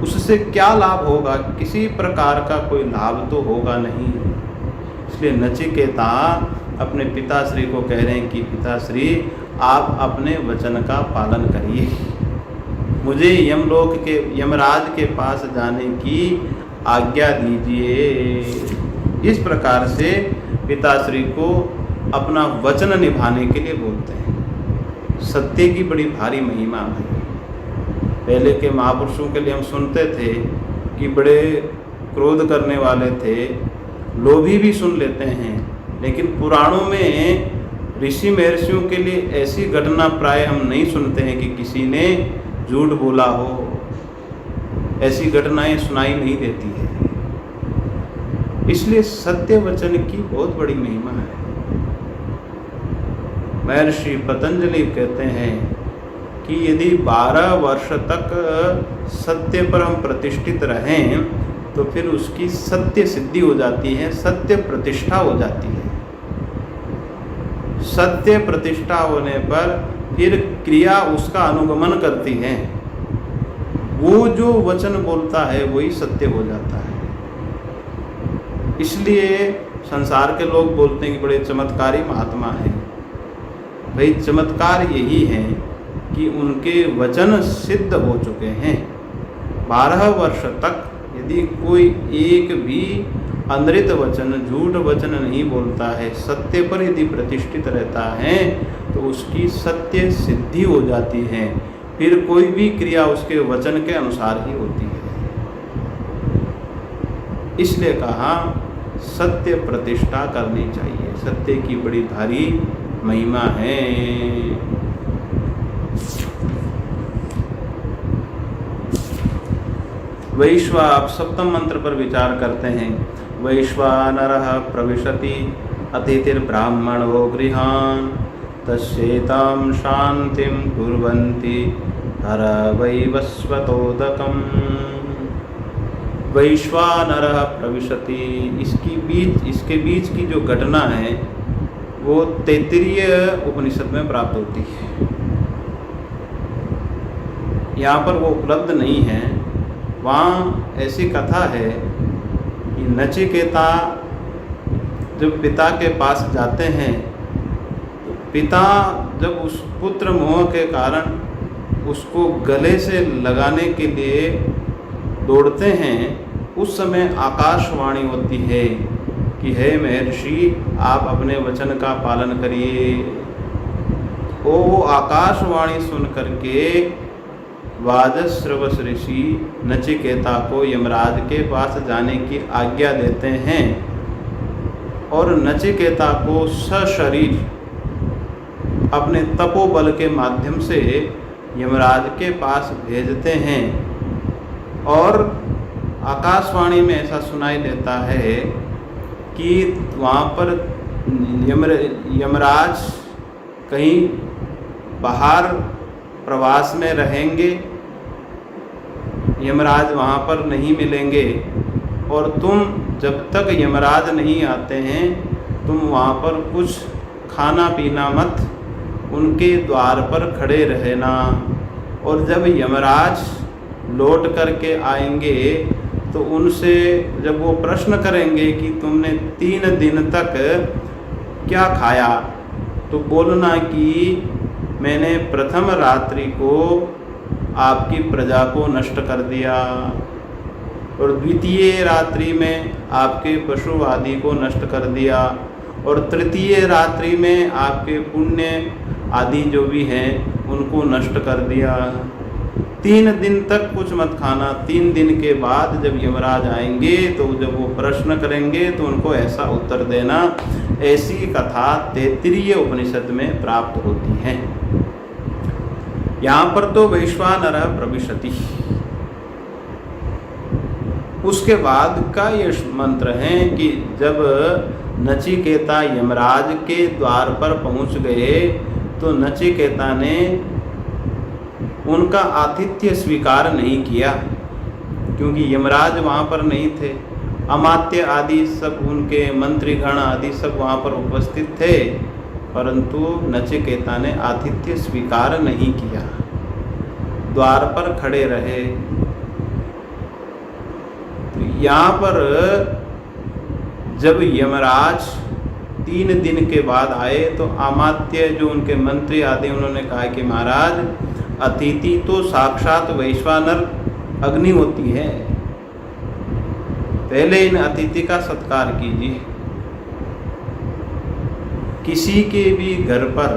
उससे क्या लाभ होगा? किसी प्रकार का कोई लाभ तो होगा नहीं। इसलिए नचिकेता अपने पिताश्री को कह रहे हैं कि पिताश्री, आप अपने वचन का पालन करिए, मुझे यमराज के पास जाने की आज्ञा दीजिए। इस प्रकार से पिताश्री को अपना वचन निभाने के लिए बोलते हैं। सत्य की बड़ी भारी महिमा है। पहले के महापुरुषों के लिए हम सुनते थे कि बड़े क्रोध करने वाले थे, लोभी भी सुन लेते हैं, लेकिन पुराणों में ऋषि महर्षियों के लिए ऐसी घटना प्राय हम नहीं सुनते हैं कि किसी ने झूठ बोला हो। ऐसी घटनाएं सुनाई नहीं देती है। इसलिए सत्य वचन की बहुत बड़ी महिमा है। महर्षि पतंजलि कहते हैं कि यदि 12 वर्ष तक सत्य पर हम प्रतिष्ठित रहें तो फिर उसकी सत्य सिद्धि हो जाती है, सत्य प्रतिष्ठा हो जाती है। सत्य प्रतिष्ठा होने पर फिर क्रिया उसका अनुगमन करती है। वो जो वचन बोलता है वही सत्य हो जाता है। इसलिए संसार के लोग बोलते हैं कि बड़े चमत्कारी महात्मा हैं। भाई चमत्कार यही है कि उनके वचन सिद्ध हो चुके हैं। 12 वर्ष तक यदि कोई एक भी अनृत वचन, झूठ वचन नहीं बोलता है, सत्य पर यदि प्रतिष्ठित रहता है तो उसकी सत्य सिद्धि हो जाती है। फिर कोई भी क्रिया उसके वचन के अनुसार ही होती है। इसलिए कहा सत्य प्रतिष्ठा करनी चाहिए। सत्य की बड़ी भारी महिमा है। वैश्वाप सप्तम मंत्र पर विचार करते हैं। वैश्वानरः प्रविशति अतिथिर्ब्राह्मणो गृहान् तस्येतां शान्तिं कुर्वन्ति हर वैवस्वतोदकम्। वैश्वानरः प्रविशति, इसके बीच की जो घटना है वो तैत्तिरीय उपनिषद में प्राप्त होती है। यहाँ पर वो उपलब्ध नहीं है। वहाँ ऐसी कथा है कि नचिकेता जब पिता के पास जाते हैं तो पिता जब उस पुत्र मोह के कारण उसको गले से लगाने के लिए दौड़ते हैं, उस समय आकाशवाणी होती है कि हे महर्षि, आप अपने वचन का पालन करिए। वो आकाशवाणी सुन करके वाजश्रवस ऋषि नचिकेता को यमराज के पास जाने की आज्ञा देते हैं और नचिकेता को सशरीर अपने तपोबल के माध्यम से यमराज के पास भेजते हैं। और आकाशवाणी में ऐसा सुनाई देता है कि वहाँ पर यमराज कहीं बाहर प्रवास में रहेंगे, यमराज वहाँ पर नहीं मिलेंगे और तुम जब तक यमराज नहीं आते हैं तुम वहाँ पर कुछ खाना पीना मत, उनके द्वार पर खड़े रहना। और जब यमराज लौट करके आएंगे तो उनसे जब वो प्रश्न करेंगे कि तुमने 3 दिन तक क्या खाया, तो बोलना कि मैंने प्रथम रात्रि को आपकी प्रजा को नष्ट कर दिया और द्वितीय रात्रि में आपके पशु आदि को नष्ट कर दिया और तृतीय रात्रि में आपके पुण्य आदि जो भी हैं उनको नष्ट कर दिया। 3 दिन तक कुछ मत खाना। 3 दिन के बाद जब यमराज आएंगे तो जब वो प्रश्न करेंगे तो उनको ऐसा उत्तर देना। ऐसी कथा तैत्तिरीय उपनिषद में प्राप्त होती है। यहाँ पर तो वैश्वानरः प्रविशति, उसके बाद का ये मंत्र है कि जब नचिकेता यमराज के द्वार पर पहुंच गए तो नचिकेता ने उनका आतिथ्य स्वीकार नहीं किया, क्योंकि यमराज वहाँ पर नहीं थे। अमात्य आदि सब उनके मंत्रीगण आदि सब वहाँ पर उपस्थित थे, परंतु नचिकेता ने आतिथ्य स्वीकार नहीं किया, द्वार पर खड़े रहे। तो यहाँ पर जब यमराज 3 दिन के बाद आए तो अमात्य जो उनके मंत्री आदि उन्होंने कहा कि महाराज अतिथि तो साक्षात वैश्वानर अग्नि होती है, पहले इन अतिथि का सत्कार कीजिए। किसी के भी घर पर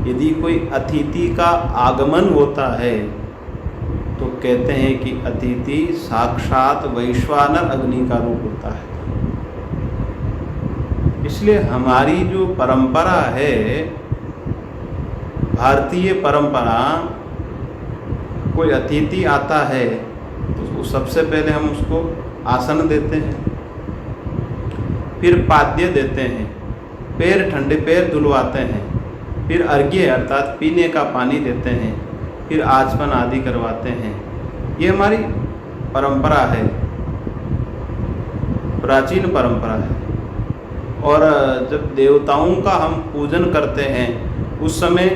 यदि कोई अतिथि का आगमन होता है तो कहते हैं कि अतिथि साक्षात वैश्वानर अग्नि का रूप होता है। इसलिए हमारी जो परंपरा है, भारतीय परंपरा, कोई अतिथि आता है तो सबसे पहले हम उसको आसन देते हैं, फिर पाद्य देते हैं, पैर ठंडे पैर धुलवाते हैं, फिर अर्घ्य अर्थात पीने का पानी देते हैं, फिर आचमन आदि करवाते हैं। ये हमारी परंपरा है, प्राचीन परंपरा है। और जब देवताओं का हम पूजन करते हैं उस समय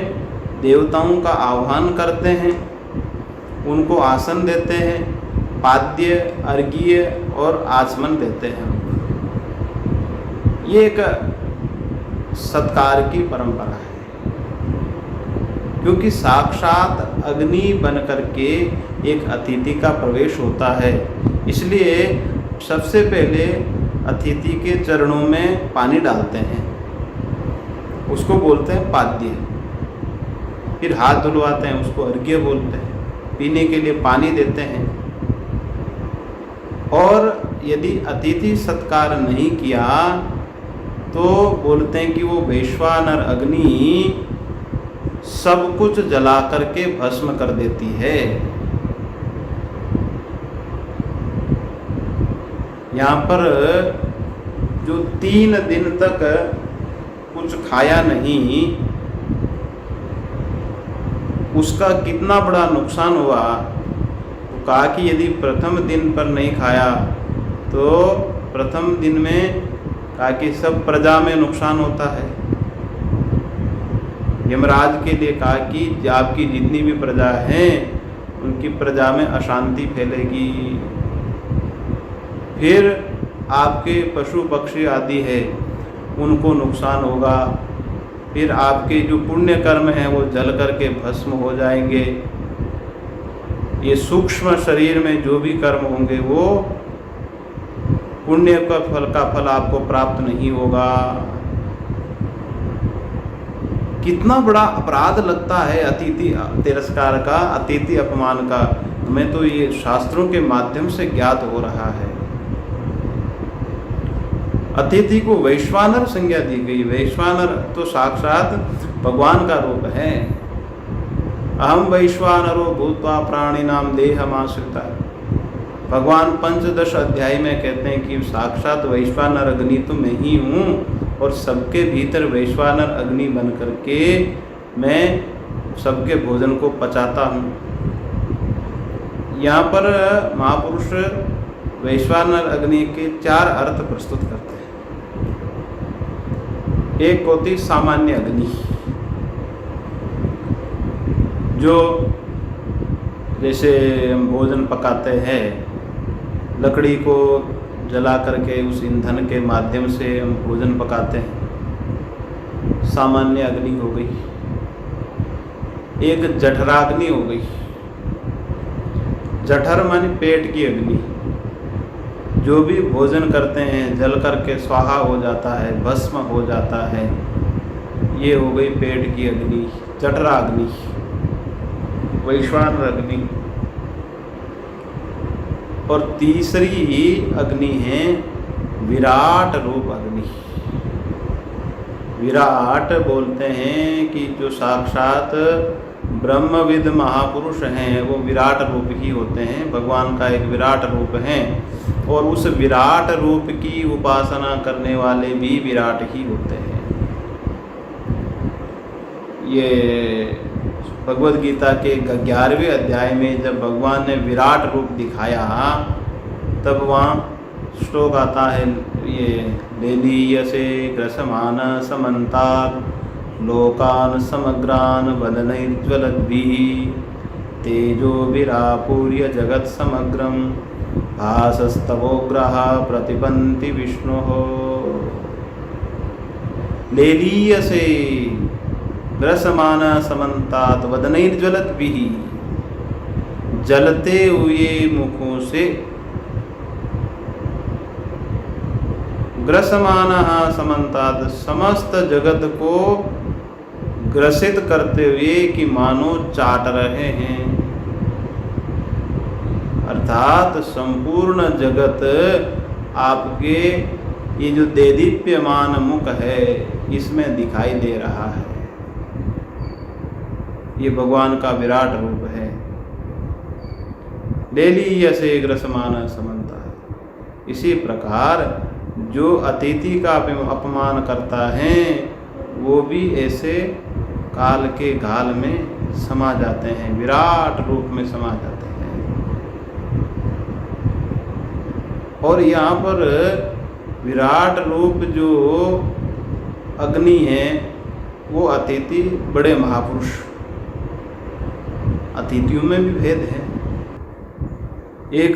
देवताओं का आह्वान करते हैं, उनको आसन देते हैं, पाद्य अर्घ्य और आचमन देते हैं। ये एक सत्कार की परंपरा है, क्योंकि साक्षात अग्नि बन करके एक अतिथि का प्रवेश होता है। इसलिए सबसे पहले अतिथि के चरणों में पानी डालते हैं, उसको बोलते हैं पाद्य। फिर हाथ धुलवाते हैं, उसको अर्घ्य बोलते हैं। पीने के लिए पानी देते हैं। और यदि अतिथि सत्कार नहीं किया तो बोलते हैं कि वो वैश्वानर अग्नि सब कुछ जला करके भस्म कर देती है। यहाँ पर जो 3 दिन तक कुछ खाया नहीं, उसका कितना बड़ा नुकसान हुआ। तो कहा कि यदि प्रथम दिन पर नहीं खाया तो प्रथम दिन में कहा कि सब प्रजा में नुकसान होता है। यमराज के लिए कहा कि आपकी जितनी भी प्रजा हैं उनकी प्रजा में अशांति फैलेगी, फिर आपके पशु पक्षी आदि है उनको नुकसान होगा, फिर आपके जो पुण्य कर्म हैं वो जल करके भस्म हो जाएंगे। ये सूक्ष्म शरीर में जो भी कर्म होंगे वो पुण्य का फल आपको प्राप्त नहीं होगा। कितना बड़ा अपराध लगता है अतिथि तिरस्कार का, अतिथि अपमान का। हमें तो ये शास्त्रों के माध्यम से ज्ञात हो रहा है। अतिथि को वैश्वानर संज्ञा दी गई। वैश्वानर तो साक्षात भगवान का रूप है। अहम वैश्वानरो भूत्वा प्राणिनाम देहमाश्रिता। भगवान 15 अध्याय में कहते हैं कि साक्षात वैश्वानर अग्नि तो मैं ही हूँ और सबके भीतर वैश्वानर अग्नि बन करके मैं सबके भोजन को पचाता हूँ। यहाँ पर महापुरुष वैश्वानर अग्नि के 4 अर्थ प्रस्तुत करते हैं। एक होती सामान्य अग्नि, जो जैसे हम भोजन पकाते हैं, लकड़ी को जला करके उस ईंधन के माध्यम से हम भोजन पकाते हैं। सामान्य अग्नि हो गई, एक जठराग्नि हो गई। जठर माने पेट की अग्नि। जो भी भोजन करते हैं जल करके स्वाहा हो जाता है, भस्म हो जाता है, ये हो गई पेट की अग्नि, जठराग्नि, वैश्वानर अग्नि। और तीसरी अग्नि है विराट रूप अग्नि। विराट बोलते हैं कि जो साक्षात ब्रह्मविद महापुरुष हैं वो विराट रूप ही होते हैं। भगवान का एक विराट रूप है और उस विराट रूप की उपासना करने वाले भी विराट ही होते हैं। ये भगवद गीता के 11वें अध्याय में जब भगवान ने विराट रूप दिखाया तब वहाँ श्लोक आता है, ये लेलीयसे ग्रसमान समन्तात् लोकान समग्रान वदनैर्ज्वलद्भिः तेजो विरापूर्य जगत् समग्रम भासस्तवोग्रः प्रतिपन्ति विष्णोः। लेलीयसे ग्रसमान समन्तात् वदनैर्ज्वलद्भिः, जलते हुए मुखों से, ग्रसमानः समन्तात् समस्त जगत को ग्रसित करते हुए कि मानो चाट रहे हैं। अर्थात संपूर्ण जगत आपके ये जो देदीप्यमान मुख है इसमें दिखाई दे रहा है। ये भगवान का विराट रूप है। लेलीयसे ग्रसमान समन्तात्। इसी प्रकार जो अतिथि का अपमान करता है वो भी ऐसे काल के घाल में समा जाते हैं, विराट रूप में समा जाते हैं। और यहाँ पर विराट रूप जो अग्नि है वो अतिथि बड़े महापुरुष, अतिथियों में भी भेद है। एक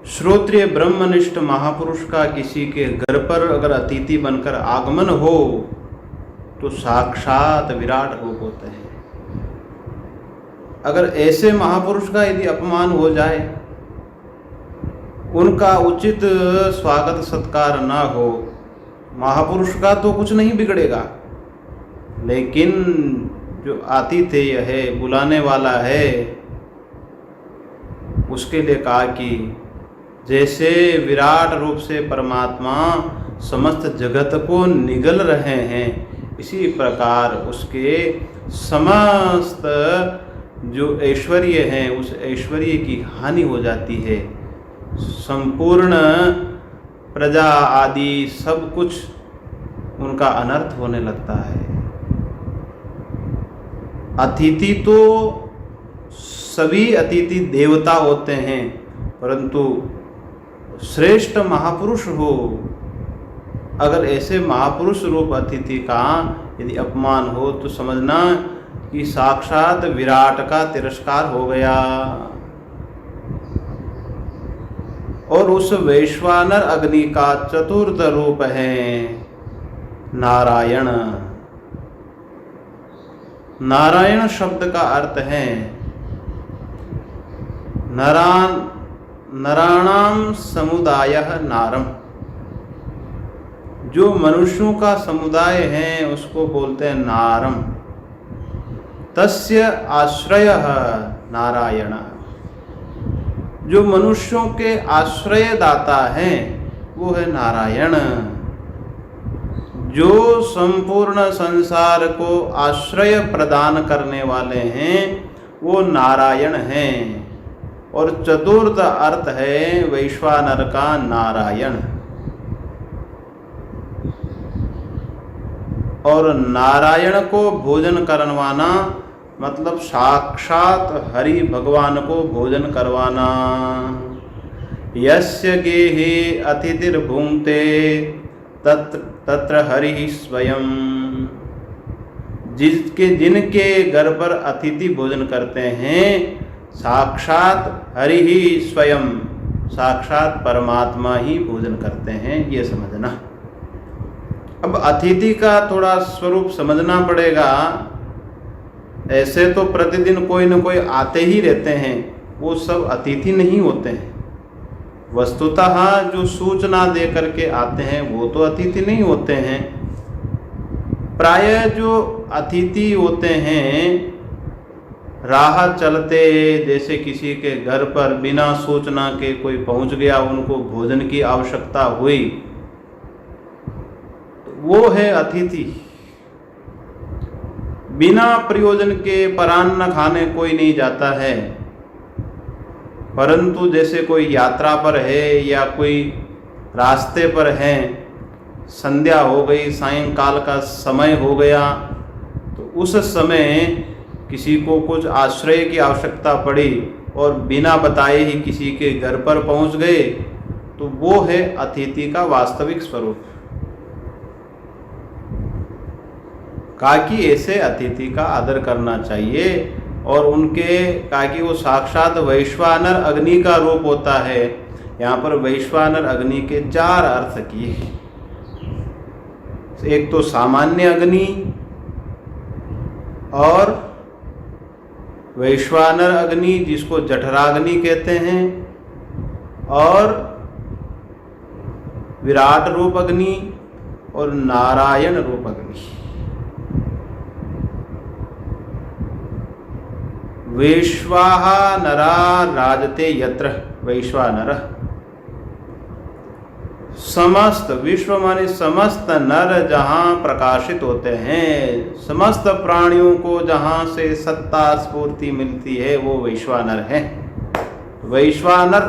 श्रोत्रिय ब्रह्मनिष्ठ महापुरुष का किसी के घर पर अगर अतिथि बनकर आगमन हो तो साक्षात विराट रूप होते हैं। अगर ऐसे महापुरुष का यदि अपमान हो जाए, उनका उचित स्वागत सत्कार ना हो, महापुरुष का तो कुछ नहीं बिगड़ेगा, लेकिन जो आतिथेय है, बुलाने वाला है, उसके लिए कहा कि जैसे विराट रूप से परमात्मा समस्त जगत को निगल रहे हैं, इसी प्रकार उसके समस्त जो ऐश्वर्य हैं उस ऐश्वर्य की हानि हो जाती है। संपूर्ण प्रजा आदि सब कुछ उनका अनर्थ होने लगता है। अतिथि तो सभी अतिथि देवता होते हैं, परंतु श्रेष्ठ महापुरुष हो, अगर ऐसे महापुरुष रूप अतिथि का यदि अपमान हो तो समझना कि साक्षात विराट का तिरस्कार हो गया। और उस वैश्वानर अग्नि का चतुर्थ रूप है नारायण। नारायण शब्द का अर्थ है नराणाम समुदायः नारम। जो मनुष्यों का समुदाय है उसको बोलते हैं नारम। तस्य आश्रयः नारायण। जो मनुष्यों के आश्रय दाता है वो है नारायण। जो संपूर्ण संसार को आश्रय प्रदान करने वाले हैं वो नारायण हैं। और चतुर्थ अर्थ है वैश्वानर का नारायण। और नारायण को भोजन करवाना मतलब साक्षात हरि भगवान को भोजन करवाना। यस्य गेहे अतिथिर्भुंक्ते तत्र हरि स्वयं। जिनके घर पर अतिथि भोजन करते हैं साक्षात हरि ही स्वयं, साक्षात परमात्मा ही भोजन करते हैं, ये समझना। अब अतिथि का थोड़ा स्वरूप समझना पड़ेगा। ऐसे तो प्रतिदिन कोई न कोई आते ही रहते हैं, वो सब अतिथि नहीं होते हैं। वस्तुतः जो सूचना दे करके आते हैं वो तो अतिथि नहीं होते हैं। प्रायः जो अतिथि होते हैं, राह चलते जैसे किसी के घर पर बिना सूचना के कोई पहुंच गया, उनको भोजन की आवश्यकता हुई, वो है अतिथि। बिना प्रयोजन के परान्न खाने कोई नहीं जाता है, परंतु जैसे कोई यात्रा पर है या कोई रास्ते पर है, संध्या हो गई, सायंकाल का समय हो गया, तो उस समय किसी को कुछ आश्रय की आवश्यकता पड़ी और बिना बताए ही किसी के घर पर पहुंच गए, तो वो है अतिथि का वास्तविक स्वरूप। काकि ऐसे अतिथि का आदर करना चाहिए और उनके काकि वो साक्षात वैश्वानर अग्नि का रूप होता है। यहाँ पर वैश्वानर अग्नि के 4 अर्थ किए। एक तो सामान्य अग्नि, और वैश्वानर अग्नि जिसको जठराग्नि कहते हैं, और विराट रूप अग्नि और नारायण रूप अग्नि। वैश्वाः नरा राजते यत्र वैश्वानर। समस्त विश्व माने समस्त नर जहाँ प्रकाशित होते हैं, समस्त प्राणियों को जहाँ से सत्ता स्फूर्ति मिलती है, वो वैश्वानर है। वैश्वानर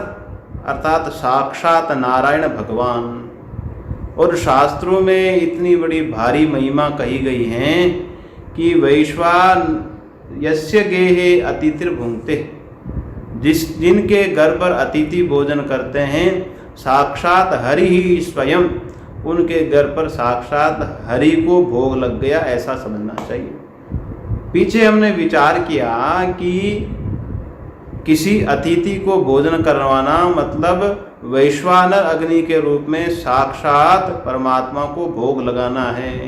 अर्थात साक्षात नारायण भगवान। और शास्त्रों में इतनी बड़ी भारी महिमा कही गई है कि वैश्वान यस्य गेहे अतिथिर भुंक्ते, जिनके घर पर अतिथि भोजन करते हैं, साक्षात हरि ही स्वयं उनके घर पर साक्षात हरि को भोग लग गया, ऐसा समझना चाहिए। पीछे हमने विचार किया कि किसी अतिथि को भोजन करवाना मतलब वैश्वानर अग्नि के रूप में साक्षात परमात्मा को भोग लगाना है।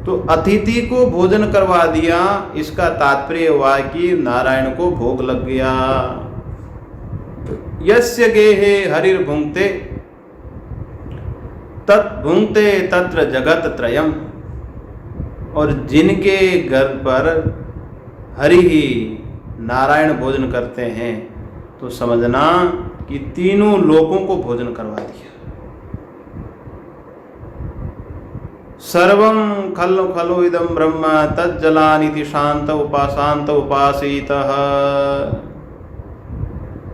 तो अतिथि को भोजन करवा दिया, इसका तात्पर्य हुआ कि नारायण को भोग लग गया। यस्य गेहे हरिर भुंक्ते तत् भुंक्ते तत्र जगत त्रयम्। और जिनके घर पर हरि ही नारायण भोजन करते हैं, तो समझना कि तीनों लोकों को भोजन करवा दिया। सर्वं खलु खलु इदं ब्रह्म तज्जलानिति शांत उपासीतः।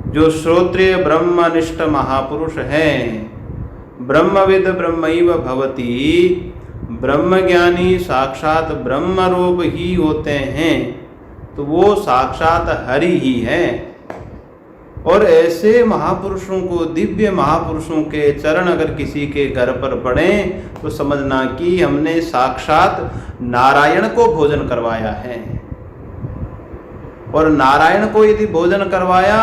जो श्रोत्रिय ब्रह्मनिष्ठ महापुरुष हैं, ब्रह्मविद ब्रह्मैव भवति, ब्रह्मज्ञानी साक्षात ब्रह्म रूप ही होते हैं, तो वो साक्षात हरि ही हैं। और ऐसे महापुरुषों को, दिव्य महापुरुषों के चरण अगर किसी के घर पर पड़े, तो समझना कि हमने साक्षात नारायण को भोजन करवाया है। और नारायण को यदि भोजन करवाया,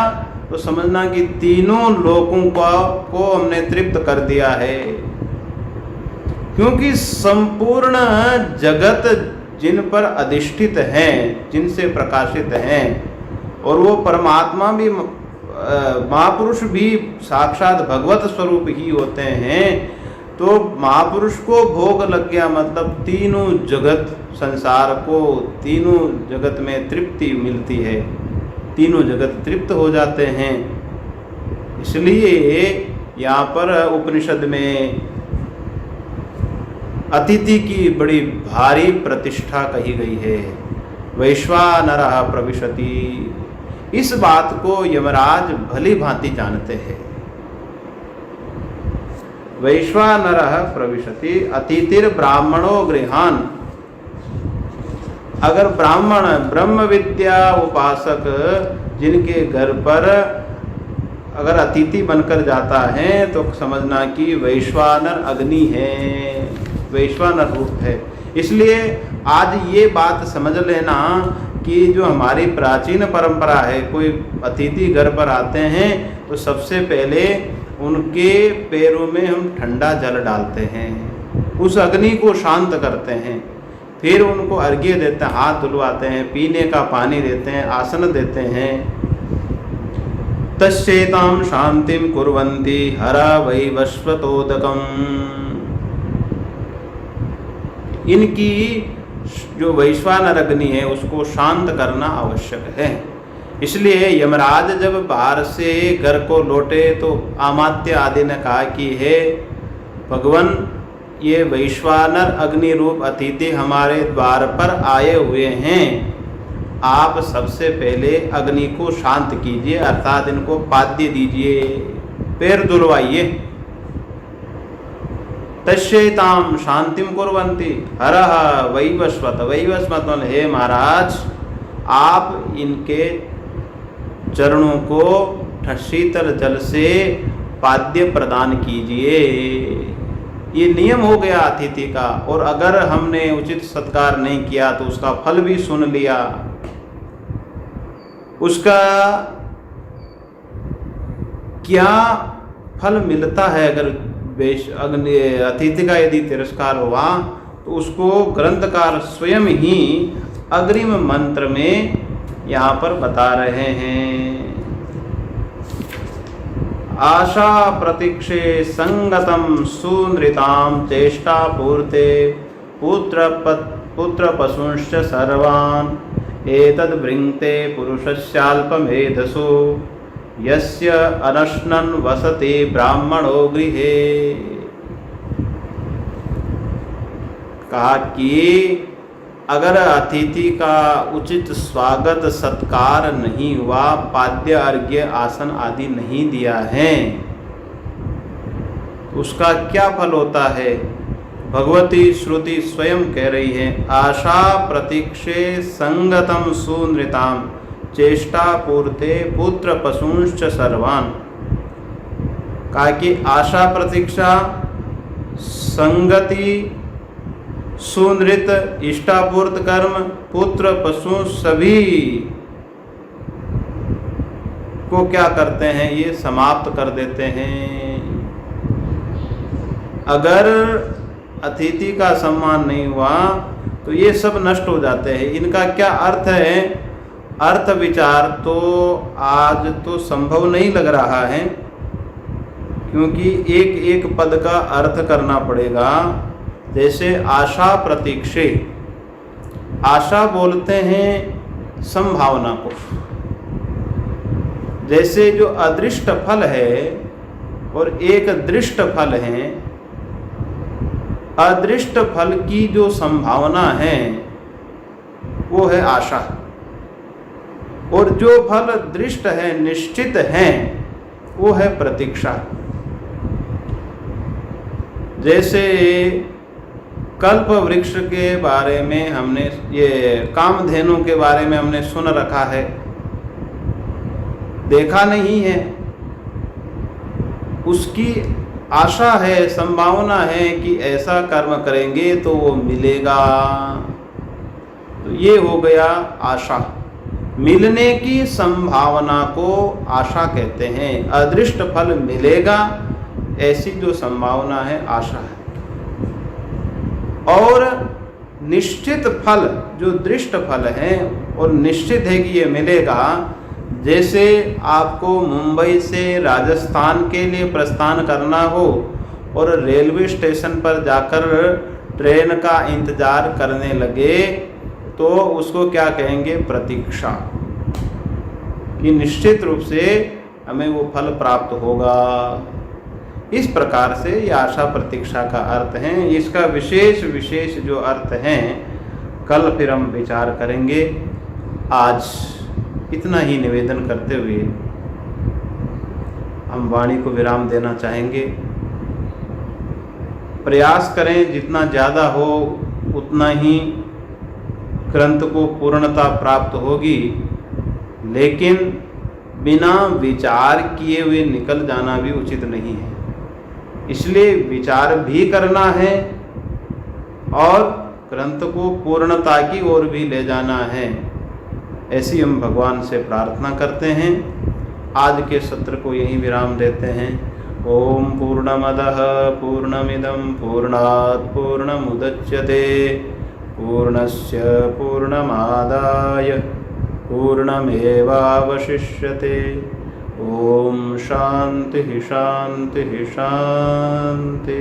तो समझना कि तीनों लोकों को हमने तृप्त कर दिया है। क्योंकि संपूर्ण जगत जिन पर अधिष्ठित हैं, जिनसे प्रकाशित हैं, और वो परमात्मा भी, महापुरुष भी साक्षात भगवत स्वरूप ही होते हैं, तो महापुरुष को भोग लग गया मतलब तीनों जगत, संसार को तीनों जगत में तृप्ति मिलती है, तीनों जगत तृप्त हो जाते हैं। इसलिए यहाँ पर उपनिषद में अतिथि की बड़ी भारी प्रतिष्ठा कही गई है। वैश्वानरः प्रविशति, इस बात को यमराज भली भांति जानते हैं। वैश्वानरः प्रविशति अतिथिर ब्राह्मणो गृहान। अगर ब्राह्मण ब्रह्म विद्या उपासक जिनके घर पर अगर अतिथि बनकर जाता है, तो समझना कि वैश्वानर अग्नि है, वैश्वानर रूप है। इसलिए आज ये बात समझ लेना कि जो हमारी प्राचीन परंपरा है, कोई अतिथि घर पर आते हैं तो सबसे पहले उनके पैरों में हम ठंडा जल डालते हैं, उस अग्नि को शांत करते हैं, फिर उनको अर्घ्य देते हैं, हाथ धुलवाते हैं, पीने का पानी देते हैं, आसन देते हैं। तस्येतां शांतिं कुर्वन्ति हरा वैवस्वतोदकम्। इनकी जो वैश्वानर अग्नि है उसको शांत करना आवश्यक है। इसलिए यमराज जब बाहर से घर को लौटे तो अमात्य आदि ने कहा कि हे भगवान, ये वैश्वानर अग्नि रूप अतिथि हमारे द्वार पर आए हुए हैं, आप सबसे पहले अग्नि को शांत कीजिए, अर्थात इनको पाद्य दीजिए, पैर धुलवाइए। तस्येतां शांतिं कुर्वन्ति हरः वैवस्वत। वैवस्वत मतलब हे महाराज, आप इनके चरणों को शीतल जल से पाद्य प्रदान कीजिए। ये नियम हो गया अतिथि का, और अगर हमने उचित सत्कार नहीं किया तो उसका फल भी सुन लिया। उसका क्या फल मिलता है अगर अग्नि अतिथि का यदि तिरस्कार हुआ, तो उसको ग्रंथकार स्वयं ही अग्रिम मंत्र में यहाँ पर बता रहे हैं। आशा प्रतीक्षे संगतम सुनृताम चेष्टा पूर्ते पुत्र पशुंश्च सर्वान् एतद् वृङ्क्ते पुरुषस्याल्पमेधसो यस्य अनश्नन् वसति ब्राह्मणो गृहे। कहा कि अगर अतिथि का उचित स्वागत सत्कार नहीं हुआ, पाद्य अर्घ्य आसन आदि नहीं दिया है, तो उसका क्या फल होता है? भगवती श्रुति स्वयं कह रही है, आशा प्रतीक्षे संगतम सुनृताम चेष्टा पूर्ते पुत्र पशुंश्च सर्वान्। कहा कि आशा प्रतीक्षा, संगति, सुनृत, इष्टापूर्त कर्म, पुत्र पशु सभी को क्या करते हैं? ये समाप्त कर देते हैं। अगर अतिथि का सम्मान नहीं हुआ तो ये सब नष्ट हो जाते हैं। इनका क्या अर्थ है? अर्थ विचार तो आज तो संभव नहीं लग रहा है, क्योंकि एक एक पद का अर्थ करना पड़ेगा। जैसे आशा प्रतीक्षे, आशा बोलते हैं संभावना को। जैसे जो अदृष्ट फल है और एक दृष्ट फल है, अदृष्ट फल की जो संभावना है वो है आशा, और जो फल दृष्ट है, निश्चित है, वो है प्रतीक्षा। जैसे कल्प वृक्ष के बारे में हमने, ये कामधेनु के बारे में हमने सुन रखा है, देखा नहीं है, उसकी आशा है, संभावना है कि ऐसा कर्म करेंगे तो वो मिलेगा। तो ये हो गया आशा। मिलने की संभावना को आशा कहते हैं। अदृष्ट फल मिलेगा, ऐसी जो संभावना है आशा है। और निश्चित फल जो दृष्ट फल है और निश्चित है कि ये मिलेगा। जैसे आपको मुंबई से राजस्थान के लिए प्रस्थान करना हो और रेलवे स्टेशन पर जाकर ट्रेन का इंतजार करने लगे, तो उसको क्या कहेंगे? प्रतीक्षा, कि निश्चित रूप से हमें वो फल प्राप्त होगा। इस प्रकार से ये आशा प्रतीक्षा का अर्थ है। इसका विशेष विशेष जो अर्थ हैं कल फिर हम विचार करेंगे। आज इतना ही निवेदन करते हुए हम वाणी को विराम देना चाहेंगे। प्रयास करें जितना ज़्यादा हो उतना ही ग्रंथ को पूर्णता प्राप्त होगी, लेकिन बिना विचार किए हुए निकल जाना भी उचित नहीं है। इसलिए विचार भी करना है और ग्रंथ को पूर्णता की ओर भी ले जाना है। ऐसी हम भगवान से प्रार्थना करते हैं। आज के सत्र को यहीं विराम देते हैं। ओम पूर्णमदः पूर्णमिदं पूर्णात् पूर्णमुदच्यते पूर्णस्य पूर्णमादाय पूर्णमेवावशिष्यते। ओम शांति शांति शांति।